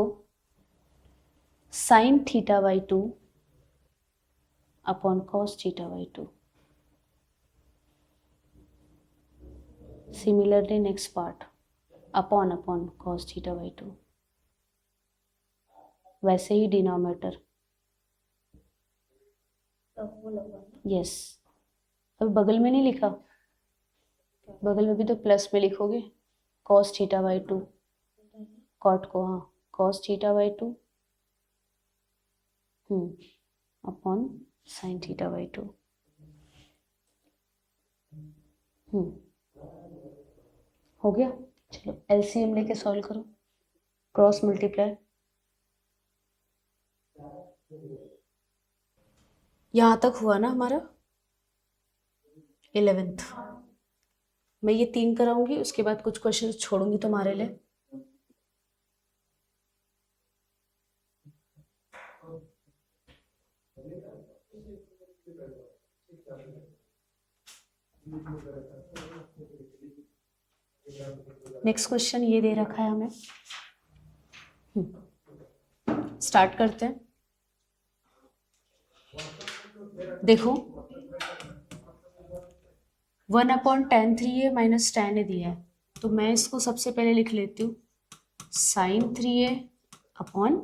sin θ/2 upon cos θ/2। Similarly next part upon cos θ/2, वैसे ही डिनोमिनेटर। यस, अभी बगल में नहीं लिखा, बगल में भी तो प्लस में लिखोगे cos θ/2, कॉट को, हाँ cos θ/2 अपॉन sin θ/2। हो गया। चलो एलसीएम लेके सॉल्व करो, क्रॉस मल्टीप्लाई। यहाँ तक हुआ ना हमारा 11th। मैं ये 3 कराऊंगी, उसके बाद कुछ क्वेश्चन छोड़ूंगी तुम्हारे लिए। नेक्स्ट क्वेश्चन ये दे रखा है हमें, स्टार्ट करते हैं। देखो 1/tan3a माइनस tan a दिया है, तो मैं इसको सबसे पहले लिख लेती हूँ sin 3a upon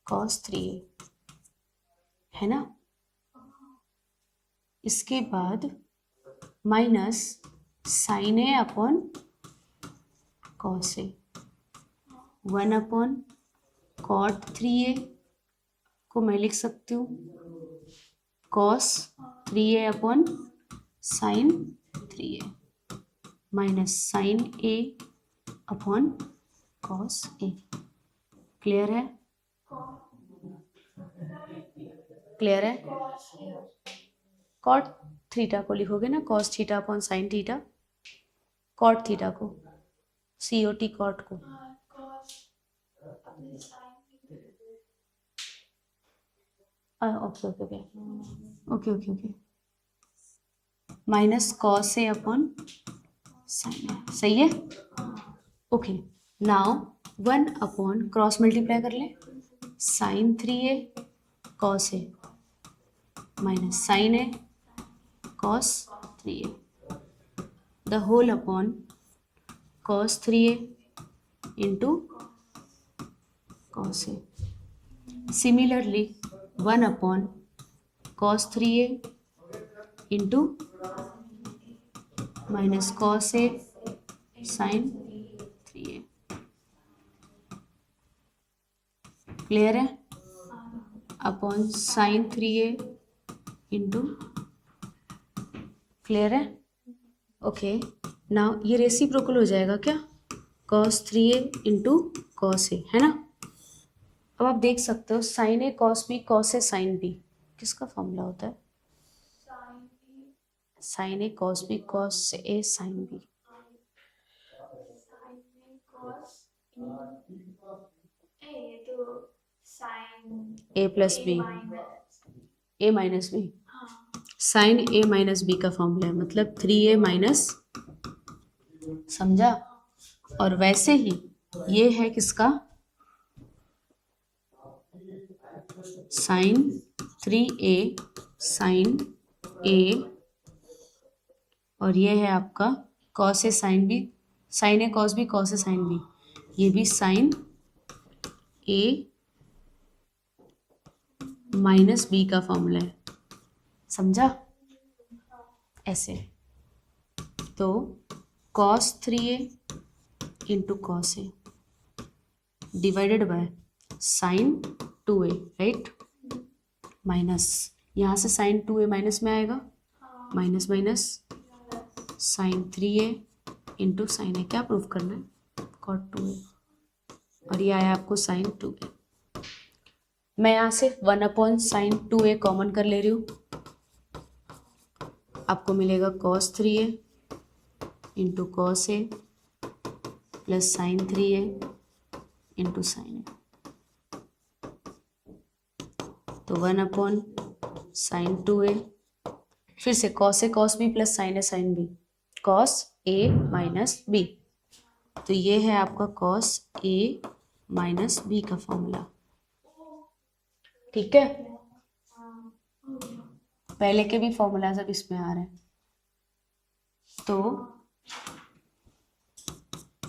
cos 3a, है ना। इसके बाद minus sin a upon cos a, 1/cot 3a को मैं लिख सकती हूँ cos 3a upon sin 3a। Minus sine A upon cos A. Clear है? क्लियर है? कॉट थीटा को लिखोगे ना, cos theta upon sine theta, cot theta को, COT कॉट को। Okay okay okay okay okay okay, minus cos A upon sine A, सही है? Okay, now 1 upon cross multiply कर ले, sine 3a cos A minus sine A cos 3a, the whole upon cos 3a into cos A. Similarly 1 upon cos 3a into minus cos A sine 3a। Clear है? Upon sine 3a into, clear है? ओके, नाउ ये रेसिप्रोकल हो जाएगा क्या, cos 3a इंटू कॉस ए, है ना? अब आप देख सकते हो sign A cos B cos A sine B किसका फॉर्मूला होता है? Sign A cos B cos A sine B. A plus B, A minus B, sine A minus B का फॉर्मूला है, मतलब 3a माइनस, समझा? और वैसे ही ये है किसका, साइन 3a साइन ए, और ये है आपका cos A sine B, sine A cos B cos A sine B, ये भी साइन ए माइनस बी का फॉर्मूला है, समझा? ऐसे तो cos 3a into cos A divided by sine 2a, right? Minus यहाँ से साइन 2a माइनस में आएगा, minus minus sine 3a into sine A, क्या प्रूफ करना है, कॉट 2a, और ये आया आपको साइन 2a। मैं यहाँ से 1 अपॉन साइन 2a कॉमन कर ले रही हूँ, आपको मिलेगा cos 3a into cos A plus sine 3a into sine A, तो 1 अपॉन साइन 2a, फिर से cos A cos B plus sine A sine B, cos A minus B, तो ये है आपका कॉस ए माइनस बी का फॉर्मूला, ठीक है? पहले के भी फॉर्मूलाज अब इसमें आ रहे हैं, तो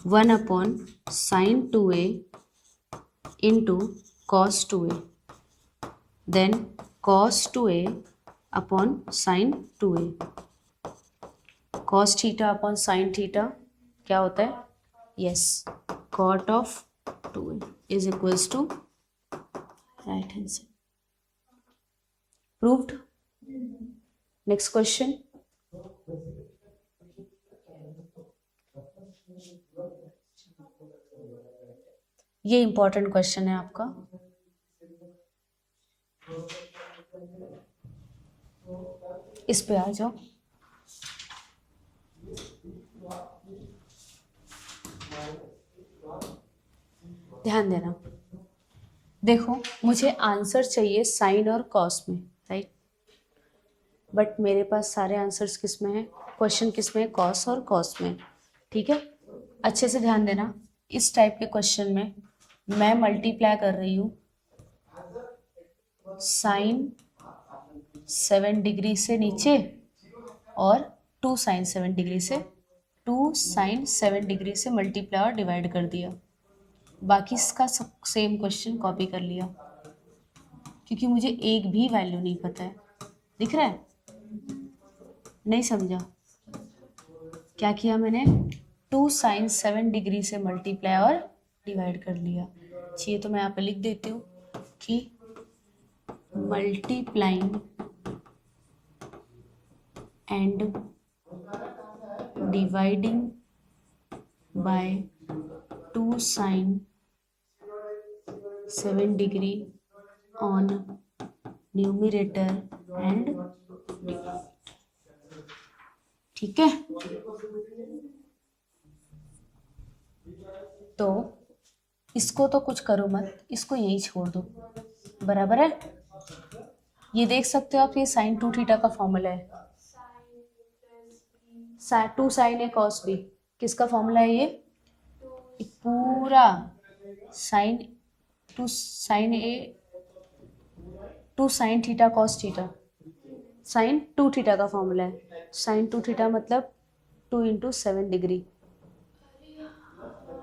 1 upon sine 2a into cos 2a, then cos 2a upon sine 2a, cos theta upon sine theta क्या होता है, yes, cot of 2a is equals to right hand side. Proved. Next question, ये इंपॉर्टेंट क्वेश्चन है आपका, इस पे आ जाओ। ध्यान देना, देखो मुझे आंसर चाहिए साइन और कॉस में, राइट? बट मेरे पास सारे आंसर्स किस में है, क्वेश्चन किस में है, कॉस और कॉस में, ठीक है? अच्छे से ध्यान देना, इस टाइप के क्वेश्चन में मैं मल्टीप्लाई कर रही हूँ साइन 7 डिग्री से नीचे और 2 साइन 7 डिग्री से, 2 साइन 7 डिग्री से मल्टीप्लाई और डिवाइड कर दिया, बाकी इसका सब सेम क्वेश्चन कॉपी कर लिया, क्योंकि मुझे एक भी वैल्यू नहीं पता है। दिख रहा है? नहीं समझा? क्या किया मैंने, 2 साइन 7 डिग्री से मल्टीप्लाई और डिवाइड कर लिया। चाहिए तो मैं यहाँ पे लिख देती हूँ कि multiplying and dividing by 2 sin 7 degree on numerator and, ठीक है। तो इसको तो कुछ करो मत, इसको यही छोड़ दो, बराबर है। ये देख सकते हो आप, ये sin 2 थीटा का फॉर्मूला है, 2 sin a cos b, किसका फॉर्मूला है ये पूरा sin 2 sin theta cos theta, sin 2 theta का फॉर्मूला है। sin 2 थीटा मतलब 2 इंटू 7 डिग्री,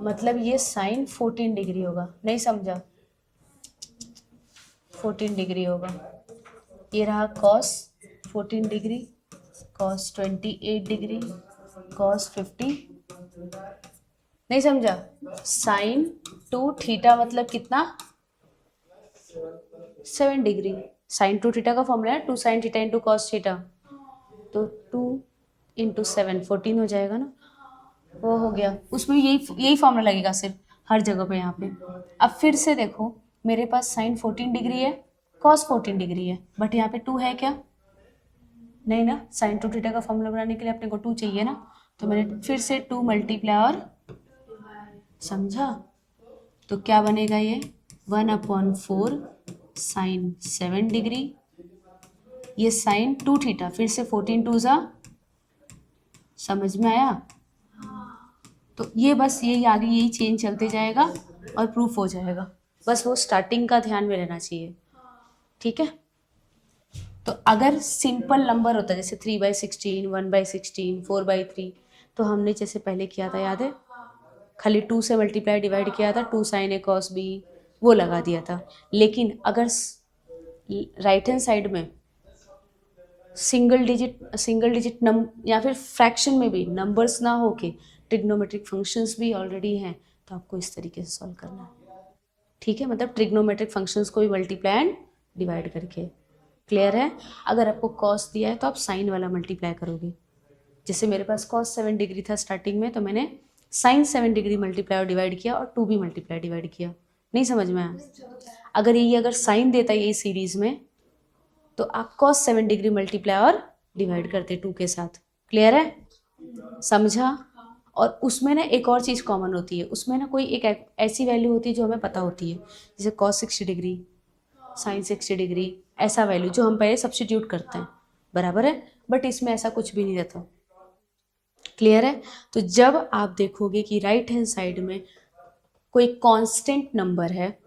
मतलब ये sin 14 डिग्री होगा, नहीं समझा, 14 डिग्री होगा। ये रहा cos 14 degree, cos 28 degree, cos 50, नहीं समझा। sin 2 थीटा मतलब कितना 7 डिग्री, sin 2 थीटा का फॉर्मूला है 2 sin theta into cos theta, तो 2 इंटू 7 14 हो जाएगा ना, वो हो गया। उसमें यही फॉर्मूला लगेगा सिर्फ हर जगह पे यहाँ पे। अब फिर से देखो, मेरे पास sin 14 डिग्री है, cos 14 डिग्री है, बट यहाँ पे 2 है क्या, नहीं ना। sin 2 थीटा का फॉर्मूला बनाने के लिए अपने को 2 चाहिए ना, तो मैंने फिर से 2 मल्टीप्लाई और, समझा। तो क्या बनेगा ये 1/4 sin 7 डिग्री, ये sin 2 थीटा, फिर से 14 2 जा, समझ में आया। तो ये बस यही आगे यही चेंज चलते जाएगा और प्रूफ हो जाएगा, बस वो स्टार्टिंग का ध्यान में रहना चाहिए, ठीक है। तो अगर सिंपल नंबर होता जैसे 3/16, 1/16, 4/3, तो हमने जैसे पहले किया था, याद है, खाली 2 से मल्टीप्लाई डिवाइड किया था, 2 sin a cos b वो लगा दिया था। लेकिन अगर राइट हैंड साइड में सिंगल डिजिट या फिर फ्रैक्शन में भी नंबर्स ना होके ट्रिग्नोमेट्रिक फंक्शंस भी ऑलरेडी हैं, तो आपको इस तरीके से सॉल्व करना है, ठीक है। मतलब ट्रिग्नोमेट्रिक फंक्शंस को भी मल्टीप्लाई एंड डिवाइड करके, क्लियर है। अगर आपको कॉस दिया है तो आप साइन वाला मल्टीप्लाई करोगे, जैसे मेरे पास कॉस 7 डिग्री था स्टार्टिंग में, तो मैंने साइन 7 डिग्री मल्टीप्लाई और डिवाइड किया और 2 भी मल्टीप्लाई डिवाइड किया, नहीं समझ में आया। अगर साइन देता है ये सीरीज में, तो आप cos 7 डिग्री मल्टीप्लाई और डिवाइड करते 2 के साथ, क्लियर है, समझा। और उसमें ना एक और चीज़ कॉमन होती है, उसमें ना कोई एक ऐसी वैल्यू होती है जो हमें पता होती है, जैसे cos 60 डिग्री, sin 60 डिग्री, ऐसा वैल्यू जो हम पहले सब्स्टिट्यूट करते हैं, बराबर है। बट इसमें ऐसा कुछ भी नहीं रहता, क्लियर है। तो जब आप देखोगे कि राइट हैंड साइड में कोई कांस्टेंट नंबर है,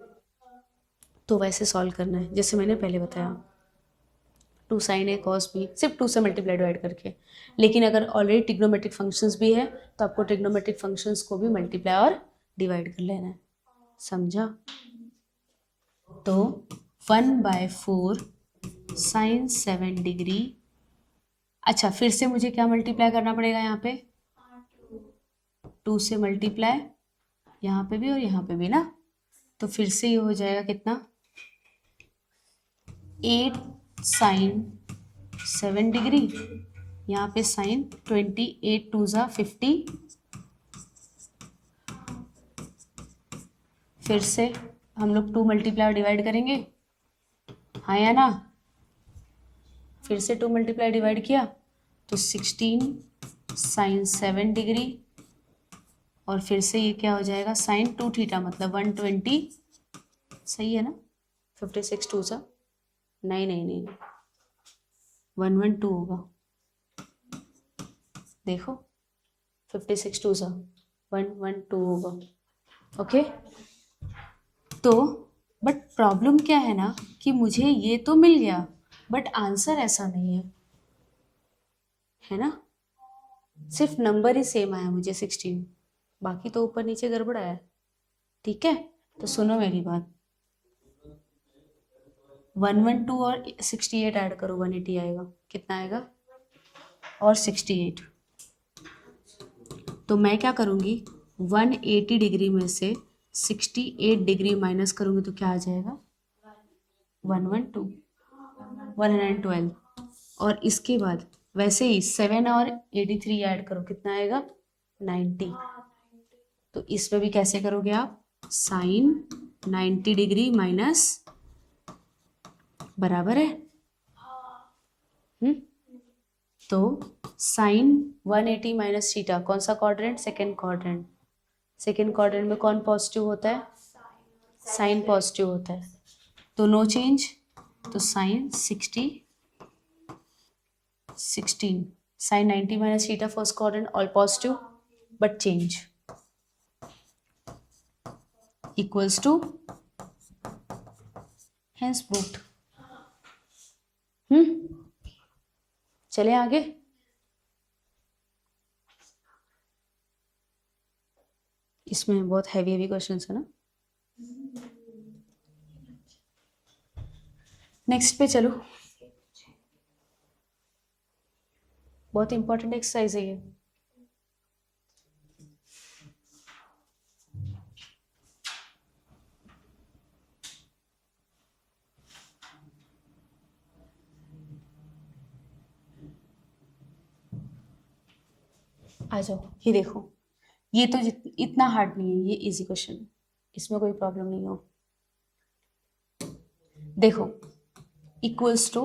तो वैसे सॉल्व करना है, जैसे मैंने पहले बताया 2 sin a cos b, सिर्फ 2 से मल्टीप्लाई डिवाइड करके। लेकिन अगर ऑलरेडी ट्रिग्नोमेट्रिक फंक्शंस भी है, तो आपको ट्रिग्नोमेट्रिक फंक्शंस को भी मल्टीप्लाई और डिवाइड कर लेना है, समझा। तो 1/4 sin 7 डिग्री, अच्छा फिर से मुझे क्या मल्टीप्लाई करना पड़ेगा यहाँ पे, 2 से मल्टीप्लाई यहाँ पे भी और यहाँ पे भी ना, तो फिर से ये हो जाएगा कितना 8 sin 7 डिग्री, यहाँ पे साइन 28 2 जा 50, फिर से हम लोग 2 मल्टीप्लाई डिवाइड करेंगे, हाँ या ना, फिर से 2 मल्टीप्लाई डिवाइड किया तो 16 sin 7 डिग्री, और फिर से ये क्या हो जाएगा sin 2 थीटा मतलब 120, सही है ना, 56 2 जा, नहीं 112 होगा, देखो 56 2 जा 112 होगा, ओके। तो बट प्रॉब्लम क्या है ना कि मुझे ये तो मिल गया बट आंसर ऐसा नहीं है ना, सिर्फ नंबर ही सेम आया मुझे 16, बाकी तो ऊपर नीचे गड़बड़ आया, ठीक है। तो सुनो मेरी बात, 112 और 68 ऐड करो 180 आएगा, कितना आएगा, और 68, तो मैं क्या करूँगी 180 डिग्री में से 68 डिग्री माइनस करूँगी तो क्या आ जाएगा 112, और इसके बाद वैसे ही 7 और 83 ऐड करो, कितना आएगा 90। तो इसमें भी कैसे करोगे आप, साइन 90 डिग्री माइनस, बराबर है। तो साइन 180 माइनस थीटा, कौन सा quadrant, second quadrant. Second quadrant में कौन पॉजिटिव होता है, साइन पॉजिटिव होता है, तो नो चेंज। तो sine 16 sine 90 minus theta first quadrant all positive but change equals to hence proved. चले आगे। इसमें बहुत हैवी हैवी क्वेश्चंस है ना। नेक्स्ट पे चलो, बहुत इंपॉर्टेंट एक्सरसाइज है ये। आ जाओ, ये देखो, ये तो इतना हार्ड नहीं है, ये इजी क्वेश्चन है, इसमें कोई प्रॉब्लम नहीं हो। देखो, equals to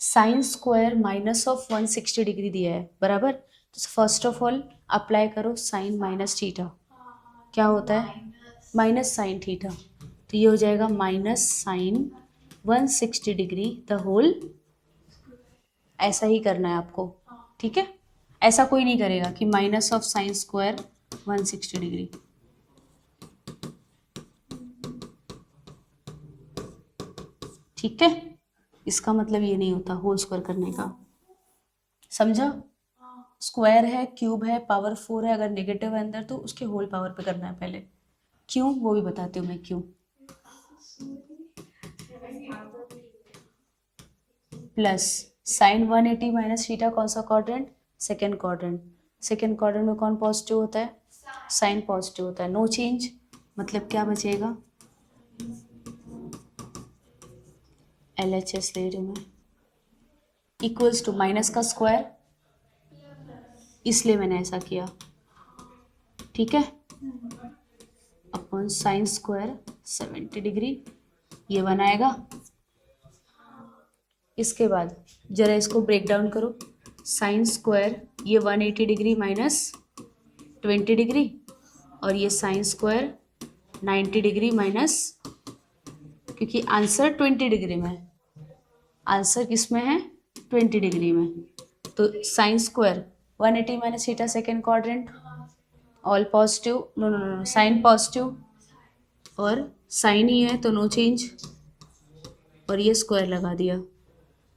sine square minus of 160 degree दिया है, बराबर। तो फर्स्ट ऑफ ऑल अप्लाई करो साइन माइनस थीटा, क्या होता है माइनस साइन थीटा, तो ये हो जाएगा minus sine 160 degree the whole. ऐसा ही करना है आपको, ठीक है। ऐसा कोई नहीं करेगा कि minus of sine square 160 degree. ठीक है, इसका मतलब ये नहीं होता होल स्क्वायर करने का, समझा। स्क्वायर है, क्यूब है, पावर 4 है, अगर नेगेटिव है अंदर तो उसके होल पावर पे करना है पहले। क्यों, वो भी बताती हूँ मैं क्यों। प्लस साइन 180 माइनस थीटा कौन सा quadrant, second quadrant. Second quadrant में कौन पॉजिटिव होता है, साइन पॉजिटिव होता है, नो चेंज। मतलब क्या बचेगा, LHS ले रही हूँ मैं, इक्वल्स टू माइनस का स्क्वायर, इसलिए मैंने ऐसा किया, ठीक है, अपॉन साइन स्क्वायर 70 डिग्री, ये बनाएगा। इसके बाद जरा इसको ब्रेक डाउन करो, साइन स्क्वायर ये 180 डिग्री माइनस 20 डिग्री, और ये साइन स्क्वायर 90 डिग्री माइनस, क्योंकि आंसर 20 डिग्री में है, आंसर किस में है 20 डिग्री में। तो sine square 180 minus theta second quadrant all positive, no no no sine positive, और साइन ही है तो नो चेंज, और ये स्क्वायर लगा दिया।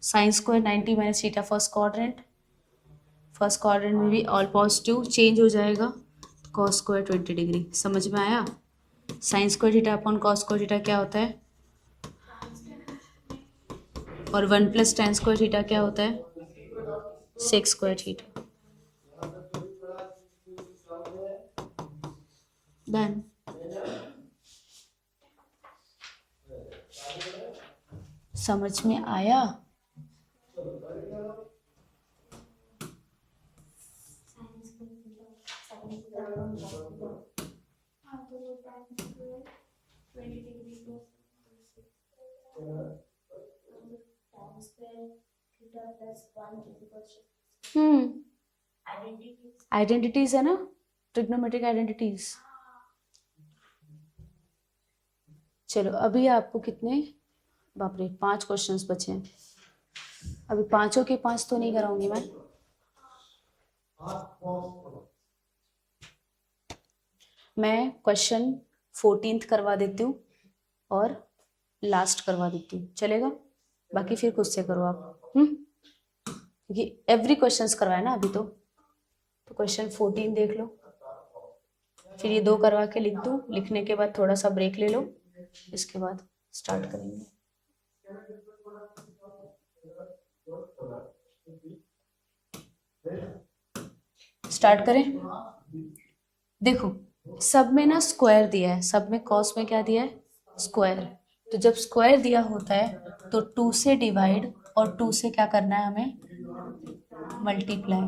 Sine square 90 minus theta first quadrant में भी ऑल पॉजिटिव, चेंज हो जाएगा, कॉस स्क्वायर 20 डिग्री। समझ में आया, sign square theta upon cos square theta क्या होता है, और 1 प्लस tan स्क्वायर थीटा क्या होता है, सेक स्क्वायर थीटा। डन। समझ में आया, आइडेंटिटीज है ना, ट्रिग्नोमेट्रिक आइडेंटिटीज। चलो अभी आपको कितने, बाप रे 5 क्वेश्चंस बचे हैं, अभी पांचों के 5 तो नहीं कराऊंगी मैं क्वेश्चन 14th करवा देती हूँ और लास्ट करवा देती हूँ, चलेगा। बाकी फिर खुद से करो आप, क्योंकि एवरी क्वेश्चंस करवाए ना अभी तो क्वेश्चन 14 देख लो, फिर ये 2 करवा के लिख दूँ, लिखने के बाद थोड़ा सा ब्रेक ले लो, इसके बाद स्टार्ट करेंगे। स्टार्ट करें, देखो सब में ना स्क्वायर दिया है, सब में कॉस में क्या दिया है, स्क्वायर। तो जब स्क्वायर दिया होता है तो 2 से डिवाइड और 2 से क्या करना है हमें, मल्टीप्लाई।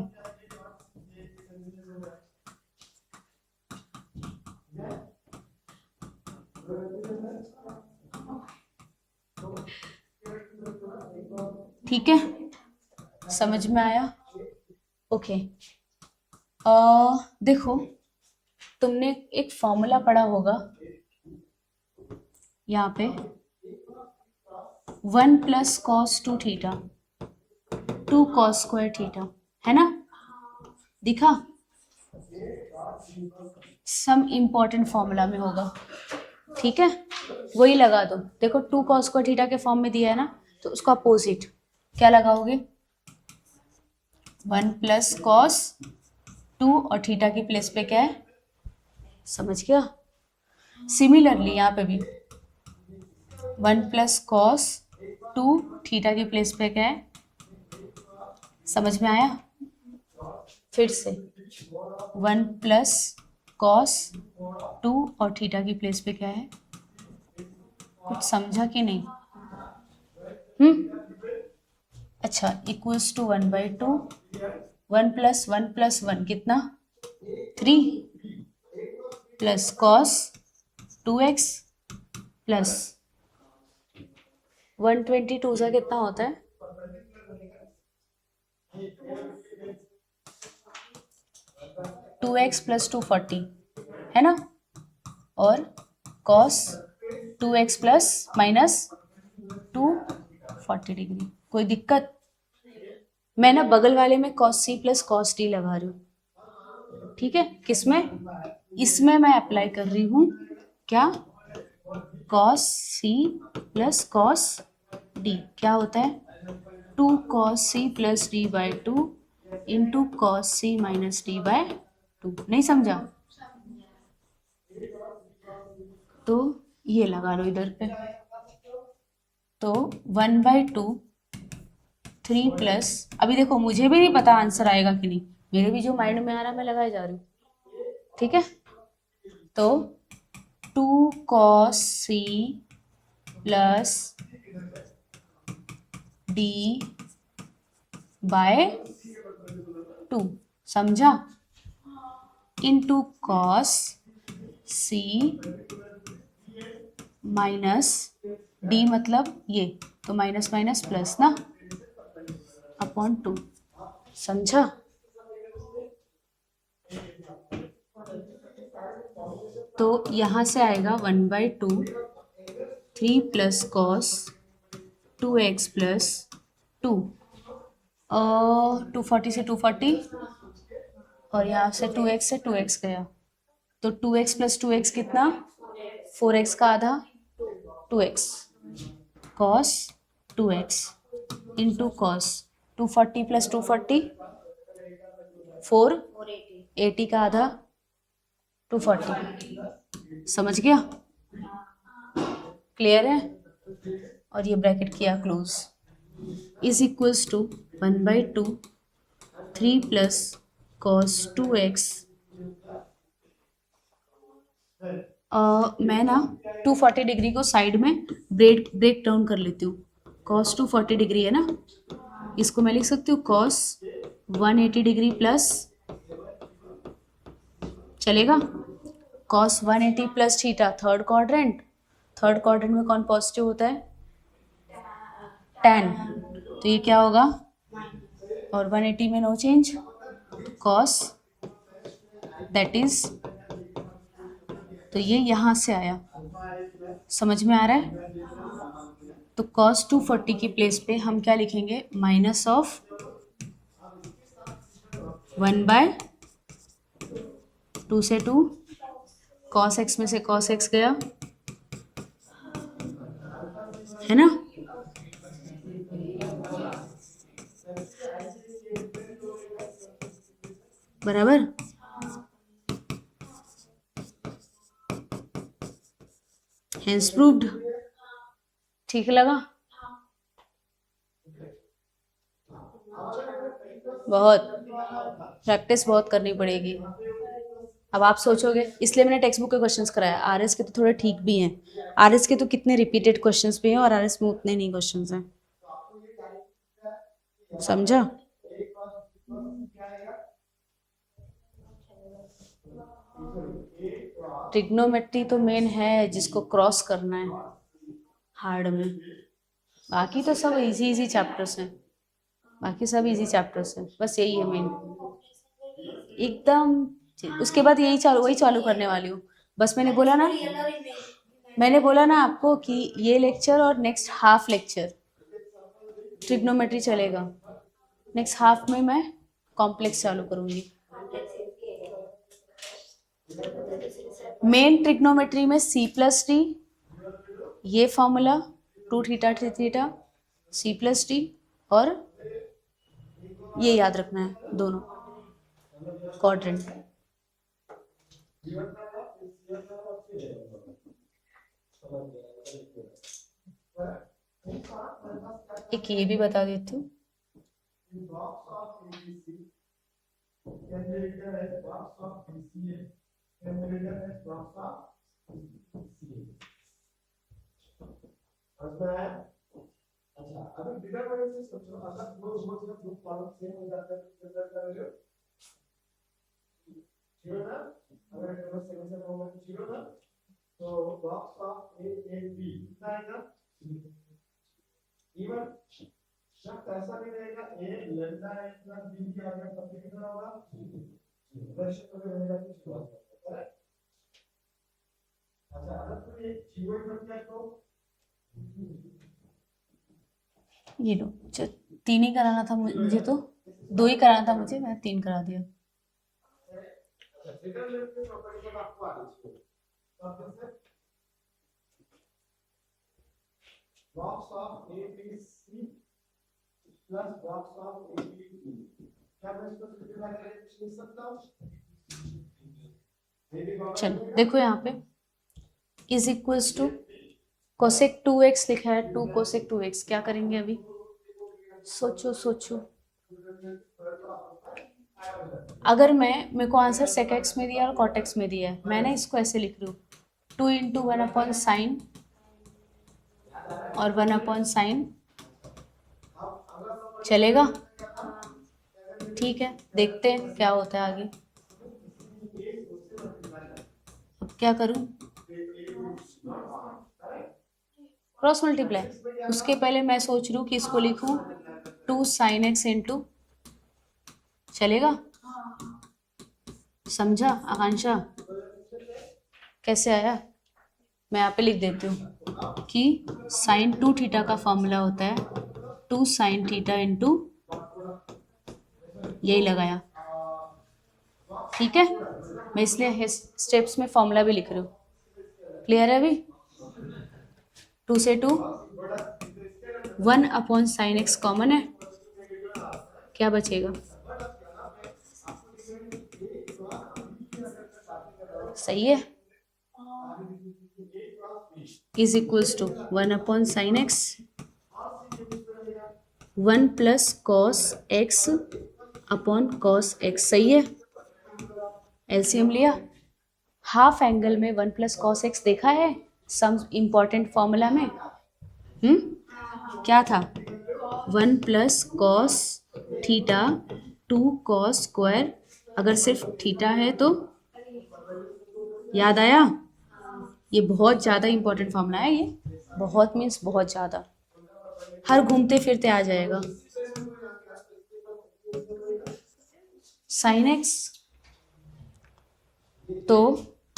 ठीक है, समझ में आया? ओके। देखो, तुमने एक फॉर्मूला पढ़ा होगा यहाँ पे, 1 plus cos 2 theta, 2 cos square theta, है ना? दिखा? सम इम्पोर्टेंट फॉर्मूला में होगा, ठीक है, वही लगा दो। देखो 2 कॉस स्क्वायर थीटा के फॉर्म में दिया है ना, तो उसका अपोजिट क्या लगाओगे, 1 प्लस कॉस 2 और थीटा की प्लेस पे क्या है, समझ गया? सिमिलरली यहाँ पे भी 1 प्लस कॉस 2 थीटा की प्लेस पे क्या है, समझ में आया? फिर से 1 प्लस कॉस 2 और थीटा की प्लेस पे क्या है, कुछ समझा कि नहीं? अच्छा, इक्वल्स टू 1/2, 1 + 1 + 1 कितना, 3 प्लस कॉस 2x प्लस 122 सा कितना होता है, 2x + 240, है ना? और cos 2x plus minus 240 degree. कोई दिक्कत? मैं ना बगल वाले में cos c + cos d लगा रही हूँ, ठीक है? किसमें? इसमें मैं अप्लाई कर रही हूँ क्या, cos c + cos d क्या होता है, 2 cos c + d/2 into cos c - d/2। नहीं समझा? तो ये लगा लो इधर पे, तो 1/2 3 प्लस, अभी देखो मुझे भी नहीं पता आंसर आएगा कि नहीं, मेरे भी जो माइंड में आ रहा मैं लगाए जा रही हूँ, ठीक है? तो 2 cos c प्लस d/2, समझा? Into cos c minus d मतलब ये, तो माइनस माइनस प्लस ना, अपॉन 2, समझा? तो यहाँ से आएगा 1/2 3 प्लस कॉस 2x प्लस 2, 240 से 240 और यहाँ से 2x से 2x गया, तो 2x प्लस 2x कितना, 4x का आधा 2x, cos 2x into cos 240 plus 240 480 का आधा 240, समझ गया? क्लियर है? और ये ब्रैकेट किया close, is equals to 1/2 3 plus cos 2x। मैं ना 240 डिग्री को साइड में ब्रेक डाउन कर लेती हूँ, कॉस 240 डिग्री है ना, इसको मैं लिख सकती हूँ कॉस 180 डिग्री प्लस, चलेगा? Cos 180 plus theta third quadrant में कौन पॉजिटिव होता है, tan, तो ये क्या होगा, और 180 में no change, cos that is, तो ये यहाँ से आया, समझ में आ रहा है? तो cos 240 की प्लेस पे हम क्या लिखेंगे, माइनस ऑफ 1/2 से 2, cos x में से cos x गया, है ना? बराबर? Hence proved. ठीक लगा? बहुत प्रैक्टिस बहुत करनी पड़ेगी। अब आप सोचोगे, इसलिए मैंने टेक्स्ट बुक के क्वेश्चंस कराया। आरएस के तो थोड़े ठीक भी हैं, आरएस के तो कितने रिपीटेड क्वेश्चंस भी हैं और आरएस में उतने नहीं क्वेश्चंस हैं, समझा? ट्रिग्नोमेट्री तो मेन है जिसको क्रॉस करना है हार्ड में, बाकी तो सब इजी इजी चैप्टर्स हैं, बाकी सब इजी चैप्टर्स हैं, बस यही है मेन एकदम। उसके बाद वही चालू करने वाली हूँ। बस मैंने बोला ना आपको कि ये लेक्चर और नेक्स्ट हाफ लेक्चर ट्रिग्नोमेट्री चलेगा, नेक्स्ट हाफ में मैं कॉम्प्लेक्स चालू करूंगी। मेन ट्रिग्नोमेट्री में C+D, ये फॉर्मूला 2θ 3θ, C+D और ये याद रखना है दोनों क्वाड्रेंट। एक ये भी बता देती हूँ, ये लो, 3 ही कराना था मुझे, तो 2 ही कराना था मुझे, मैं 3 करा दिया। चलो देखो यहाँ पे is equals to cosec 2x लिखा है, 2 कोसेक 2x, क्या करेंगे अभी? सोचो। अगर मेरे को आंसर सेक एक्स में दिया और कॉट एक्स में दिया है, मैं ना इसको ऐसे लिख रही हूँ 2 इंटू 1/sin और 1/sin, चलेगा? ठीक है, देखते हैं क्या होता है आगे। अब क्या करूं? Cross multiply. उसके पहले मैं सोच रही हूँ कि इसको लिखूं 2 sin x इंटू, चलेगा? समझा आकांक्षा? कैसे आया? मैं यहाँ पे लिख देती हूँ कि sin 2θ का फॉर्मूला होता है 2 sin θ इंटू, यही लगाया, ठीक है? मैं इसलिए स्टेप्स में फॉर्मूला भी लिख रही हूँ। क्लियर है अभी? 2 से 2 1/sin x कॉमन है, क्या बचेगा? सही है, is equals to 1/sin x 1 plus cos x upon cos x, सही है? एलसीएम लिया, हाफ एंगल में 1 प्लस cos x देखा है सम इंपॉर्टेंट फॉर्मूला में? क्या था? 1 plus cos theta 2 cos square, अगर सिर्फ थीटा है तो, याद आया? ये बहुत ज़्यादा इंपॉर्टेंट फॉर्मूला है, ये बहुत मीन्स बहुत ज़्यादा, हर घूमते फिरते आ जाएगा। sin x तो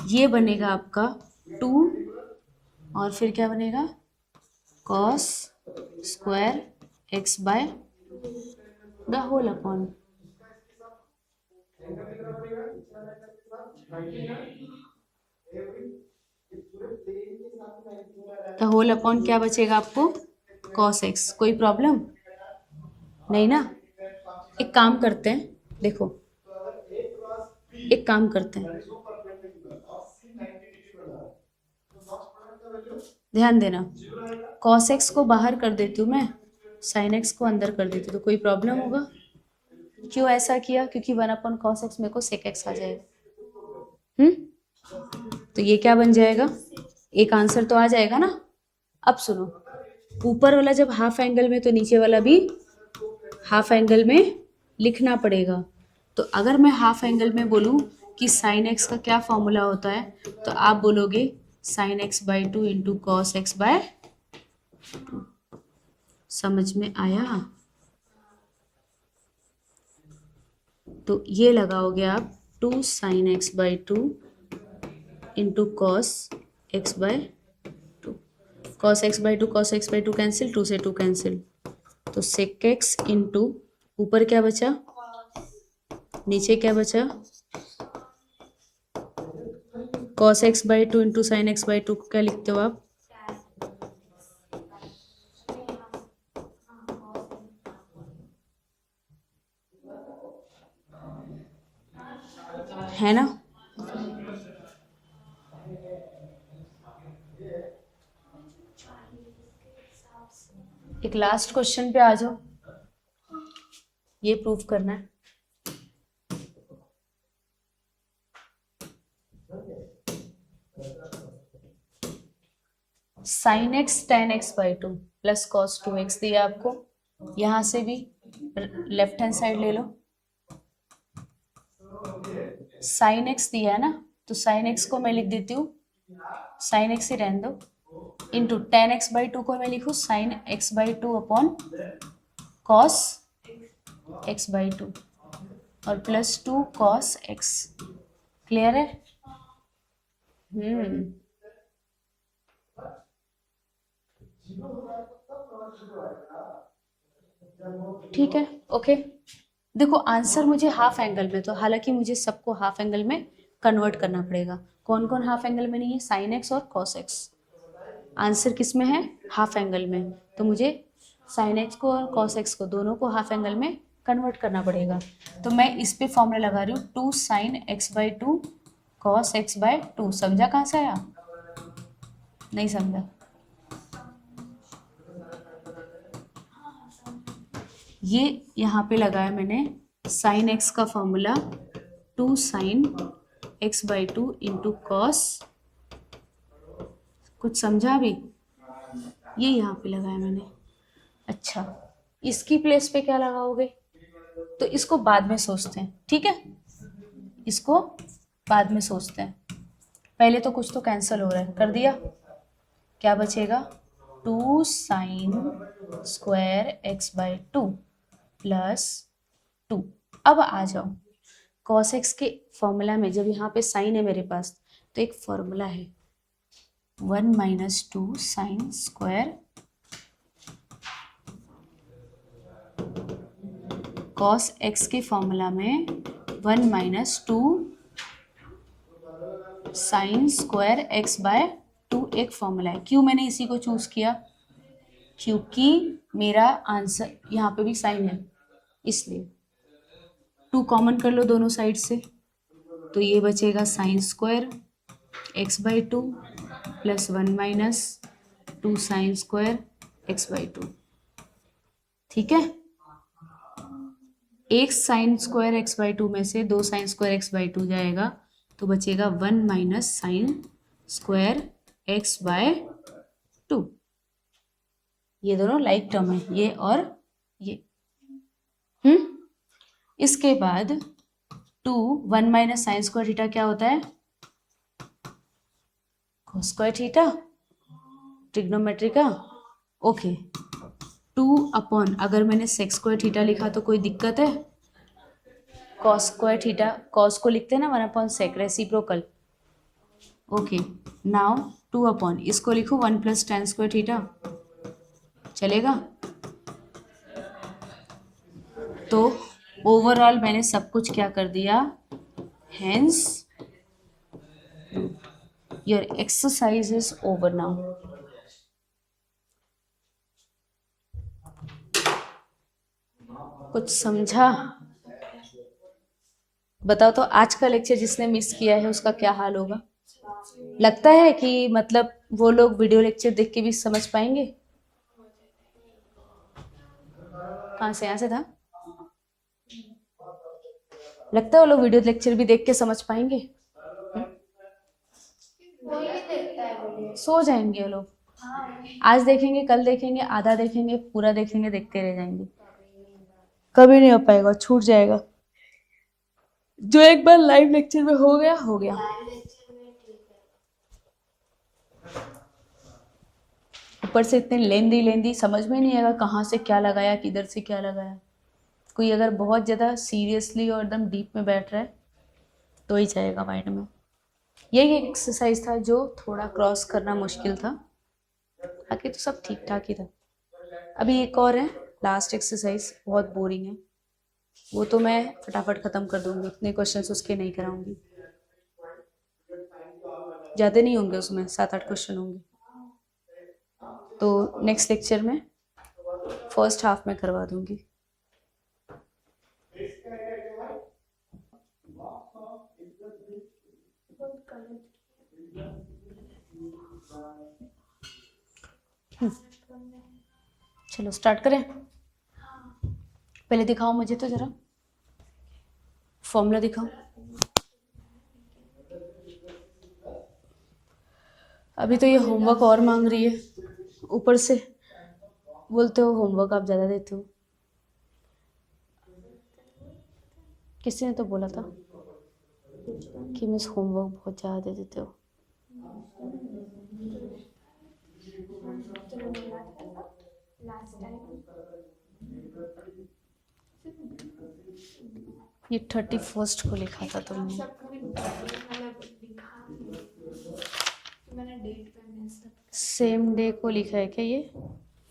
ये बनेगा आपका 2 और फिर क्या बनेगा? cos square x by the whole upon, the whole upon क्या बचेगा आपको? cos x। कोई प्रॉब्लम नहीं ना? एक काम करते हैं, देखो एक काम करते हैं, ध्यान देना, cos x को बाहर कर देती हूँ मैं, sin x को अंदर कर देती हूँ, तो कोई प्रॉब्लम होगा? क्यों ऐसा किया? क्योंकि 1/cos x मेरे को sec x आ जाएगा, तो ये क्या बन जाएगा, एक आंसर तो आ जाएगा ना। अब सुनो, ऊपर वाला जब हाफ एंगल में तो नीचे वाला भी हाफ एंगल में लिखना पड़ेगा। तो अगर मैं हाफ एंगल में बोलूँ कि साइन एक्स का क्या फॉर्मूला होता है, तो आप बोलोगे sine x by two into cos x by two. समझ में आया? तो ये लगाओगे आप, two sine x by two into cos x by two. Cos x by two cos x by two cancel, two से टू कैंसिल, तो सेक एक्स इंटू ऊपर क्या बचा, नीचे क्या बचा, cos x by two into sine x by two को क्या लिखते हो आप, है ना? एक लास्ट क्वेश्चन पे आ जाओ, ये प्रूफ करना है। Sine x ten X by two plus cos two x दिया आपको, यहां से भी लेफ्ट हैंड साइड ले लो। साइन एक्स दिया है ना, तो साइन एक्स को मैं लिख देती हूँ, साइन एक्स ही रहने दो, into tan X by two को मैं लिखूँ sine x by two upon cos x by two और plus two cos X. Clear है? ठीक है, ओके। देखो आंसर मुझे हाफ एंगल में, तो हालांकि मुझे सबको हाफ एंगल में कन्वर्ट करना पड़ेगा। कौन कौन हाफ एंगल में नहीं है, साइन एक्स और कॉस एक्स। आंसर किस में है, हाफ एंगल में, तो मुझे साइन एक्स को और कॉस एक्स को दोनों को हाफ एंगल में कन्वर्ट करना पड़ेगा। तो मैं इस पे फॉर्मूला लगा रही हूँ, two sine x by two cos x by two. समझा कहाँ से आया? नहीं समझा? ये यहाँ पे लगाया मैंने साइन एक्स का formula, two sine x by two into cos, कुछ समझा अभी? ये यहाँ पे लगाया मैंने। अच्छा, इसकी प्लेस पे क्या लगाओगे, तो इसको बाद में सोचते हैं, ठीक है? इसको बाद में सोचते हैं, पहले तो कुछ तो कैंसिल हो रहा है, कर दिया, क्या बचेगा, two sine square x by two plus two. अब आ जाओ कॉस एक्स के फॉर्मूला में, जब यहाँ पे साइन है मेरे पास, तो एक फॉर्मूला है one minus two sine square cos x के फॉर्मूला में one minus two sine square x by to एक फॉर्मूला है। क्यों मैंने इसी को चूज किया, क्योंकि मेरा आंसर यहाँ पे भी साइन है, इसलिए टू कॉमन कर लो दोनों साइड से, तो ये बचेगा sign square x by two plus one minus two sine square x by to. ठीक है, एक sign square x by to में से दो sign square x by to जाएगा, तो बचेगा one minus sine square x by to. ये दोनों लाइक टर्म है, ये और ये। इसके बाद two one minus sine square theta क्या होता है, cos स्क्वायर थीटा, ट्रिग्नोमेट्री का। ओके, टू अपॉन, अगर मैंने सेक स्क्वायर थीटा लिखा तो कोई दिक्कत है, कॉस स्क्वायर थीटा, कॉस को लिखते हैं ना one upon sec, reciprocal. Okay, now two upon, इसको लिखो one plus tan square theta, चलेगा? तो ओवरऑल मैंने सब कुछ क्या कर दिया, hence your exercise is over now. कुछ समझा? बताओ तो आज का लेक्चर जिसने मिस किया है उसका क्या हाल होगा? लगता है कि मतलब वो लोग वीडियो लेक्चर देख के भी समझ पाएंगे? कहाँ से, यहाँ से था? लगता है वो लोग वीडियो लेक्चर भी देख के समझ पाएंगे? सो जाएंगे वो लोग। हाँ आज देखेंगे, कल देखेंगे, आधा देखेंगे, पूरा देखेंगे, देखते रह जाएंगे। कभी नहीं हो पाएगा, छूट जाएगा। जो एक बार लाइव लेक्चर में हो गया हो गया। ऊपर से इतने लेंदी लेंदी, समझ में नहीं आएगा कहाँ से क्या लगाया, किधर से क्या लगाया। कोई अगर बहुत ज़्यादा सीरियसली और एकदम डीप में बैठ रहा है तो ही जाएगा माइंड में। यही एक एक्सरसाइज था जो थोड़ा क्रॉस करना मुश्किल था, बाकी तो सब ठीक ठाक ही था। अभी एक और है लास्ट एक्सरसाइज, बहुत बोरिंग है, वो तो मैं फटाफट ख़त्म कर दूंगी, इतने क्वेश्चंस उसके नहीं कराऊंगी। ज़्यादा नहीं होंगे उसमें, 7-8 क्वेश्चन होंगे, तो नेक्स्ट लेक्चर में फर्स्ट हाफ में करवा दूंगी। चलो स्टार्ट करें। पहले दिखाओ मुझे तो ज़रा फॉर्मूला दिखाओ। अभी तो ये होमवर्क और मांग रही है, ऊपर से बोलते हो होमवर्क आप ज़्यादा देते हो। किसी ने तो बोला था कि मिस होमवर्क बहुत ज़्यादा दे देते हो। तो मिला था लास्ट टाइम। ये 31 को लिखा था तुमने। सबको मतलब लिखा तो मैंने डेट पे मिस सेम डे को लिखा है क्या ये?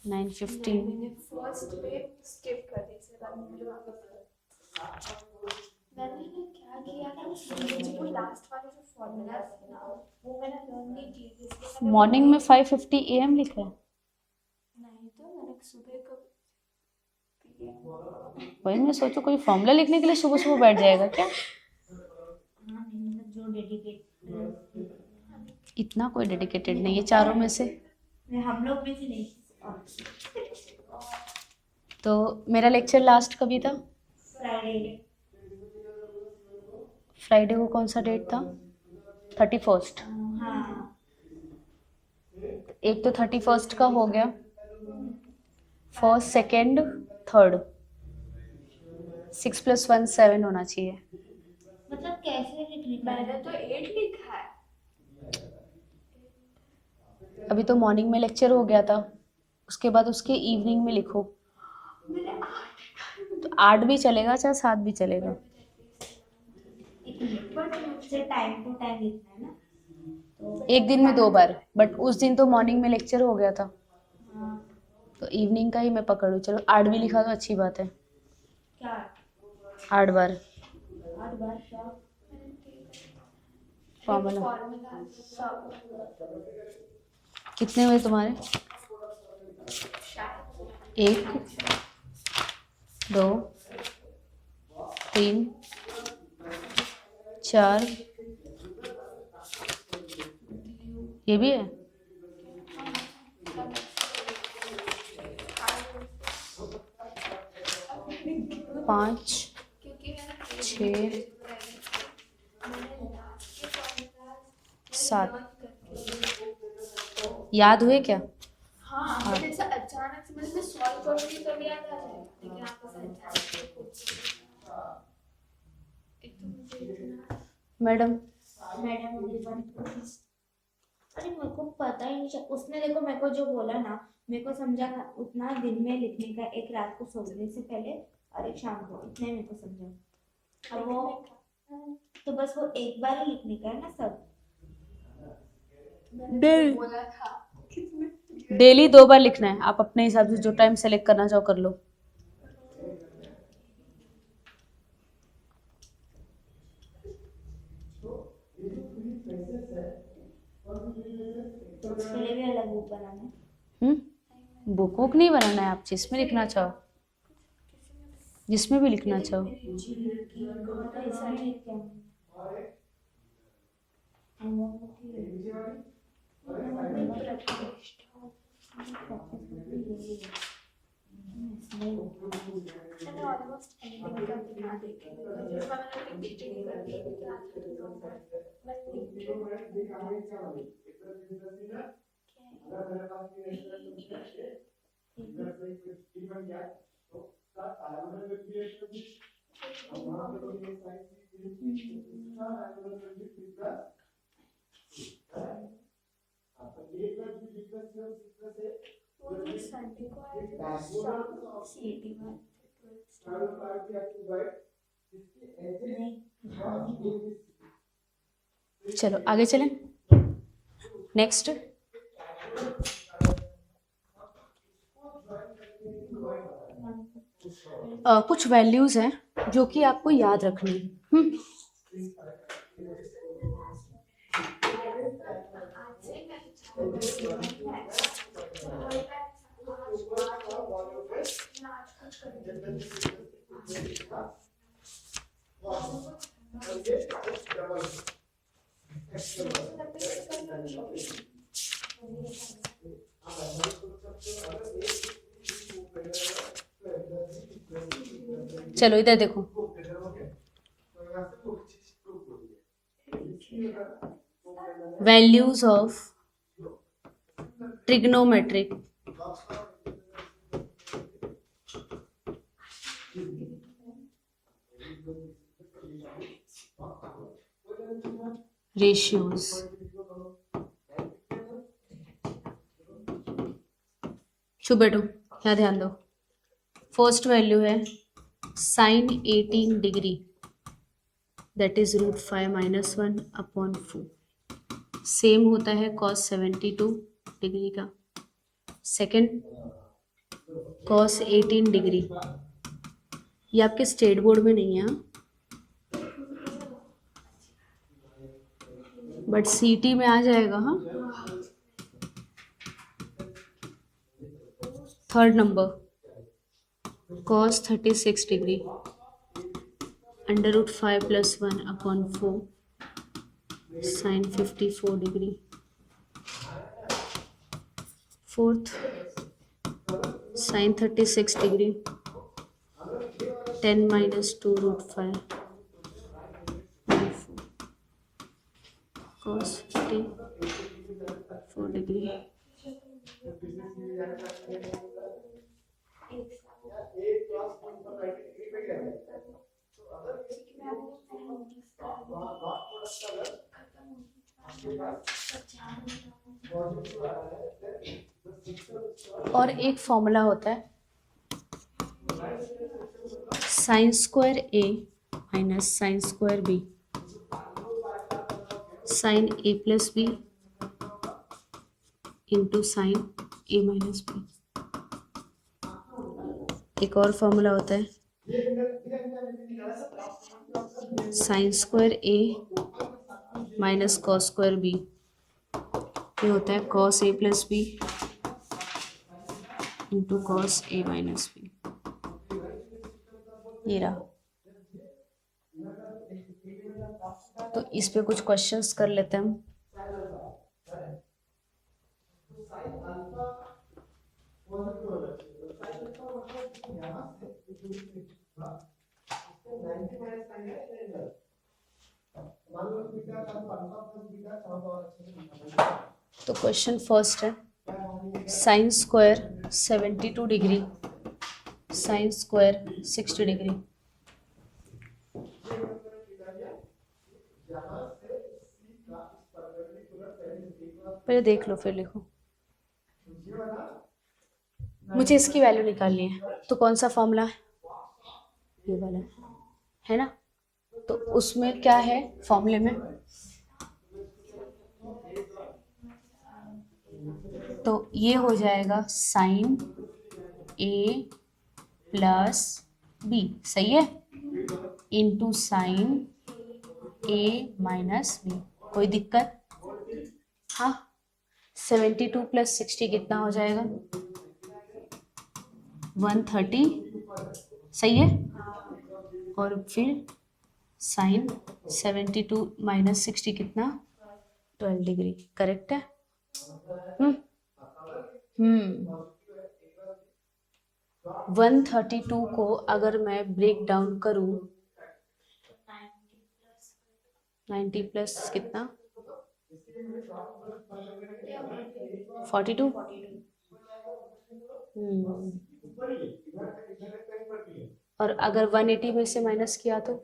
9:15। मैंने फर्स्ट पे स्किप कर दी, इसके बाद मुझे वापस मैंने क्या किया था, मुझे वो लास्ट वाले जो फॉर्मूला थे ना वो मैंने लर्न नहीं किए थे, इसलिए मैंने मॉर्निंग में 5:50 AM लिखा है। नहीं तो मैंने सुबह को वही मैं सोचू कोई फॉर्मूला लिखने के लिए सुबह सुबह बैठ जाएगा क्या? जो डेडिकेट इतना कोई डेडिकेटेड नहीं है चारों में से। हम लोग में से नहीं। तो मेरा लेक्चर लास्ट कभी था? फ्राइडे। फ्राइडे को कौन सा डेट था? 31st। हाँ एक तो 31st का हो गया, फर्स्ट, सेकेंड, थर्ड, 6 + 1 7 होना चाहिए। मतलब कैसे लिख मैंने तो 8 लिखा है। अभी तो मॉर्निंग में लेक्चर हो गया था, उसके बाद उसके इवनिंग में लिखो। मैंने 8 तो 8 भी चलेगा चाहे 7 भी चलेगा। बट मुझे टाइम टू टाइम लिखना है ना, तो एक दिन में 2 बार, बट उस दिन तो मॉर्निंग में लेक्चर हो गया था, हाँ, तो इवनिंग का ही मैं पकड़ू। चलो 8 भी लिखा तो अच्छी बात है। क्या 8 बार 8 बार क्या? फॉर्मूला। फॉर्मूला सब कितने हुए तुम्हारे? 1 2 3 4, ये भी है। 5 क्योंकि 6 7 याद हुए क्या? हाँ बट ऐसा अचानक से मैं सॉल्व करूंगी तब याद आ जाएगा, लेकिन आपको अचानक से एक तो मुझे इतना मैडम मैडम मुझे अरे मेरे को पता ही नहीं उसने देखो मेरे को जो बोला ना, मेरे को समझा उतना दिन में लिखने का, एक रात को सोने से पहले और एक शाम को, इतने मेरे को समझा। अब वो तो बस वो एक बार ही लिखने का है ना सब। मैंने बोला था डेली 2 बार लिखना है, आप अपने हिसाब से जो टाइम सेलेक्ट करना चाहो कर लो। उसके लिए भी अलग बुक बनाना है। बुक वुक नहीं बनाना है, आप जिसमें लिखना चाहो, जिसमें भी लिखना चाहो। तो इसमें लिखते हैं हम मैंने ऑलमोस्ट एंडिंग का बना देखे, फिर मैंने रिपीटेड कर दिया क्या था तो मैं लिख वो जो संडे को आए थे ना शाम सीटी में 12th चलो आगे चलें। नेक्स्ट, कुछ वैल्यूज हैं जो कि आपको याद रखनी है। चलो इधर देखो, वैल्यूज ऑफ ट्रिग्नोमेट्रिक रेशियोज। चुप बैठो, यहाँ ध्यान दो। फर्स्ट वैल्यू है sine 18 degree, that is √5 - 1 upon 4। Same होता है कॉस 72 डिग्री का। सेकंड कॉस 18 डिग्री, ये आपके स्टेट बोर्ड में नहीं है बट सीटी में आ जाएगा। हाँ, third number cos 36 degree √5 + 1 upon 4 sin 54 degree. Fourth sin 36 degree 10 - 2 √5 cos 54 degree. और एक फॉर्मूला होता है sin² A - sin² B sin A + B into sin A - B। एक और फॉर्मूला होता है sin² A - cos² B, ये होता है cos A + B into cos A - B। ये रहा। तो इस पे कुछ क्वेश्चंस कर लेते हैं हम। तो क्वेश्चन फर्स्ट है sin² 72 डिग्री sin² 60 डिग्री। पहले देख लो फिर लिखो। मुझे इसकी वैल्यू निकालनी है, तो कौन सा फॉर्मूला है? ये वाला है ना। तो उसमें क्या है फॉर्मूले में? तो ये हो जाएगा sin A + B, सही है, इंटू sin A - B। कोई दिक्कत? हाँ, 72 + 60 कितना हो जाएगा? 130, सही है। और फिर sin 72 - 60 कितना? 12 डिग्री। करेक्ट है। 132 को अगर मैं ब्रेक डाउन करूं 90 प्लस कितना 42। और अगर 180 में से माइनस किया तो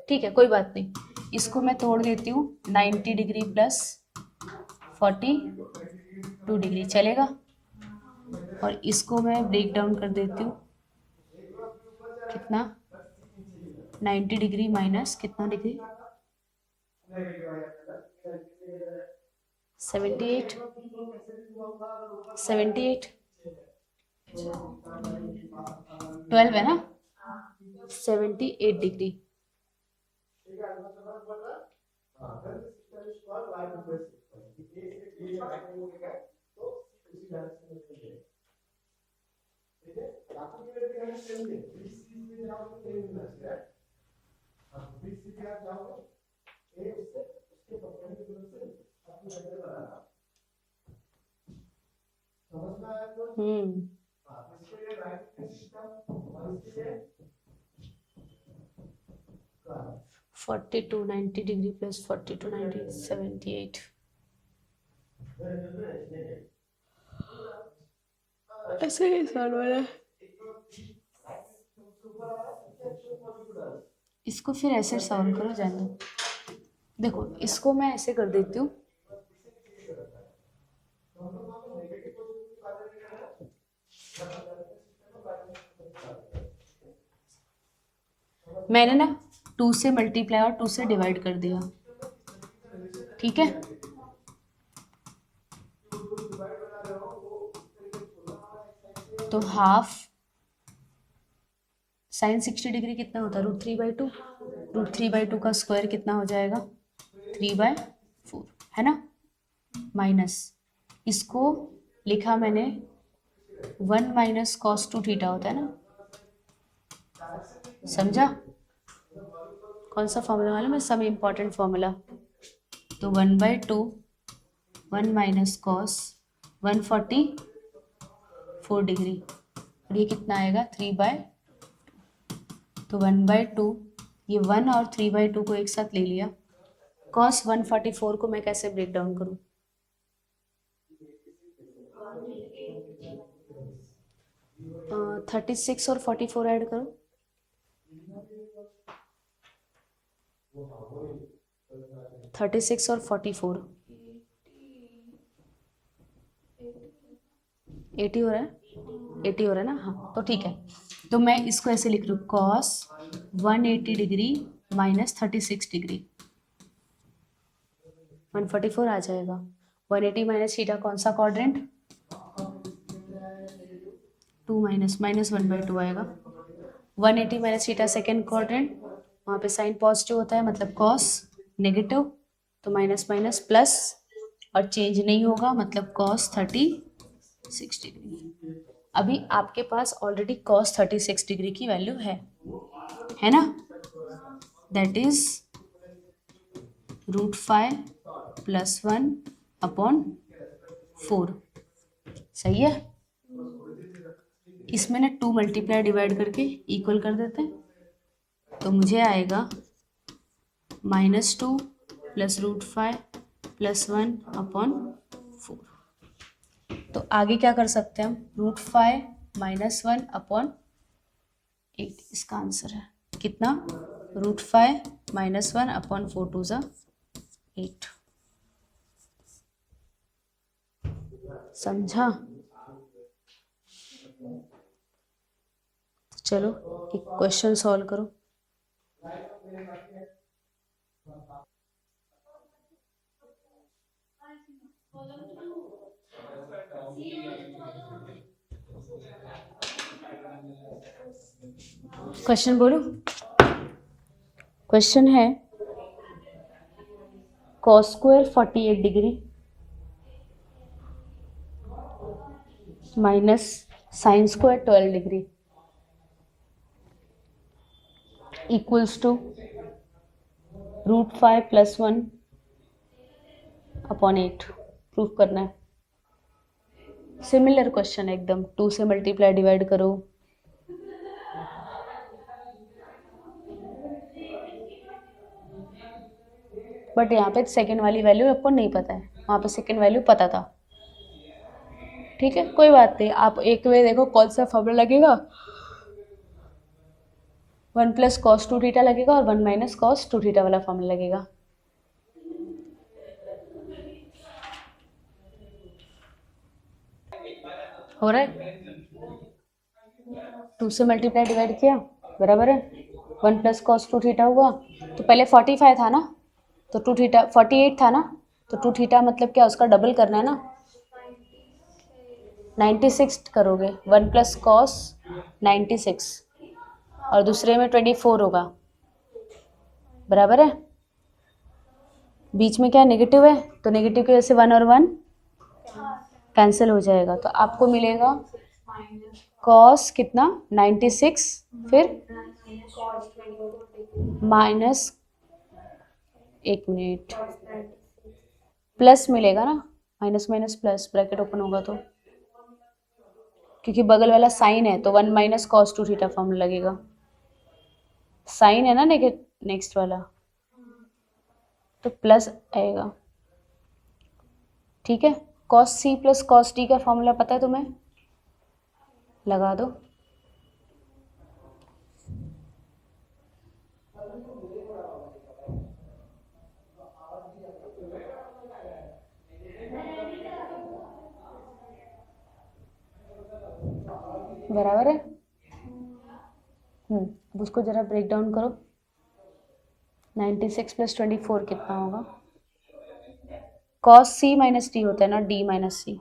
ठीक है, कोई बात नहीं, इसको मैं तोड़ देती हूँ। 90 डिग्री प्लस 42 डिग्री चलेगा, और इसको मैं ब्रेक डाउन कर देती हूँ। कितना? 90 डिग्री माइनस कितना डिग्री? 78। 78 12 है ना? 78 डिग्री। हम्म 42 90 डिग्री प्लस 42 90 78। ऐसे ही सॉल्व हो रहा है। इसको फिर ऐसे सॉल्व करो, जान दो। देखो इसको मैं ऐसे कर देती हूँ। मैंने ना 2 से मल्टीप्लाई और 2 से डिवाइड कर दिया, ठीक है। तो हाफ साइन 60 डिग्री कितना होता है? √3/2। √3/2 का स्क्वायर कितना हो जाएगा? 3/4, है ना। माइनस इसको लिखा मैंने 1 माइनस cos 2 थीटा होता है ना, समझा? कौन सा फॉर्मूला वाला में? सब इम्पॉर्टेंट फॉर्मूला। तो 1/2 1 माइनस कॉस 144 डिग्री, और ये कितना आएगा? 3/2। तो 1/2, ये 1 और 3/2 को एक साथ ले लिया। कॉस 144 को मैं कैसे ब्रेक डाउन करूँ? 36 और 44 ऐड करो। 36 और 44 80 हो रहा है, 80 हो रहा है ना। हाँ तो ठीक है, तो मैं इसको ऐसे लिख रही हूँ, कॉस 180 डिग्री माइनस 36 डिग्री 144 आ जाएगा। 180 माइनस थीटा कौन सा क्वाड्रेंट? 2 माइनस 1/2 आएगा। 180 माइनस थीटा सेकेंड क्वाड्रेंट, वहाँ पे साइन पॉजिटिव होता है, मतलब कॉस नेगेटिव, तो माइनस माइनस प्लस, और चेंज नहीं होगा, मतलब कॉस 36 डिग्री। अभी आपके पास ऑलरेडी कॉस 36 डिग्री की वैल्यू है ना, दैट इज √5 + 1/4। सही है। इसमें ना 2 मल्टीप्लाई डिवाइड करके इक्वल कर देते हैं, तो मुझे आएगा -2 + √5 + 1/4। तो आगे क्या कर सकते हैं हम? √5 - 1/8 इसका आंसर है। कितना? √5 - 1/4 2 = 8। समझा? चलो एक क्वेश्चन सॉल्व करो। क्वेश्चन बोलो। क्वेश्चन है cos square 48 degree minus sine square 12 degree equals to √5 + 1/8 proof करना है। सिमिलर क्वेश्चन है एकदम। 2 से मल्टीप्लाई डिवाइड करो, बट यहाँ पे सेकंड वाली वैल्यू आपको नहीं पता है, वहाँ पे सेकंड वैल्यू पता था। ठीक है, कोई बात नहीं। आप एक वे देखो कौन सा फॉर्मूला लगेगा, 1 + cos 2 थीटा लगेगा और 1 - cos 2 थीटा वाला फॉर्मूला लगेगा। हो रहा है? 2 से मल्टीप्लाई डिवाइड किया, बराबर है 1 + cos 2 थीटा हुआ। तो पहले 45 था ना, तो 2 थीटा 48 था ना, तो 2 थीटा मतलब क्या, उसका डबल करना है ना, 96 करोगे। 1 + cos 96 और दूसरे में 24 होगा, बराबर है। बीच में क्या नेगेटिव है, तो नेगेटिव की वजह से 1 और 1 कैंसिल हो जाएगा। तो आपको मिलेगा cos कितना 96, फिर माइनस, एक मिनट, प्लस मिलेगा ना, minus minus plus, bracket open होगा तो, क्योंकि बगल वाला साइन है तो 1 - cos 2 थीटा फॉर्मूला लगेगा। साइन है ना नेक्स्ट वाला, तो प्लस आएगा। ठीक है, cos c + cos d का फॉर्मूला पता है तुम्हें, लगा दो। बराबर है। अब उसको जरा ब्रेक डाउन करो। 96 + 24 कितना होगा, cos c - d होता है ना, d - c।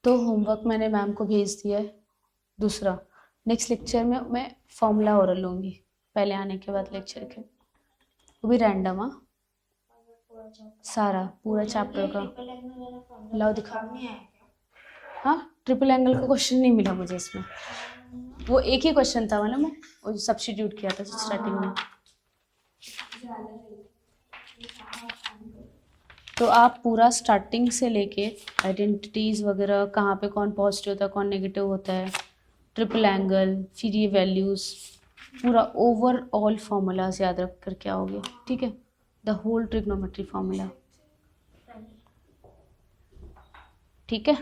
तो होमवर्क मैंने मैम को भेज दिया है दूसरा। नेक्स्ट लेक्चर में मैं फॉर्मूला ओरल लूँगी, पहले आने के बाद लेक्चर के, वो भी रैंडम। हाँ, सारा पूरा चैप्टर का। लाओ दिखा। हाँ, ट्रिपल एंगल का क्वेश्चन नहीं मिला मुझे इसमें, वो एक ही क्वेश्चन था ना, मैं वो सब्स्टिट्यूट किया था स्टार्टिंग में। तो आप पूरा स्टार्टिंग से लेके आइडेंटिटीज़ वगैरह, कहाँ पे कौन पॉजिटिव होता है कौन नेगेटिव होता है, ट्रिपल एंगल, फिर ये वैल्यूज़, पूरा ओवरऑल फार्मूलाज याद रख कर के आओगे। ठीक है, द होल ट्रिग्नोमेट्री फार्मूला। ठीक है।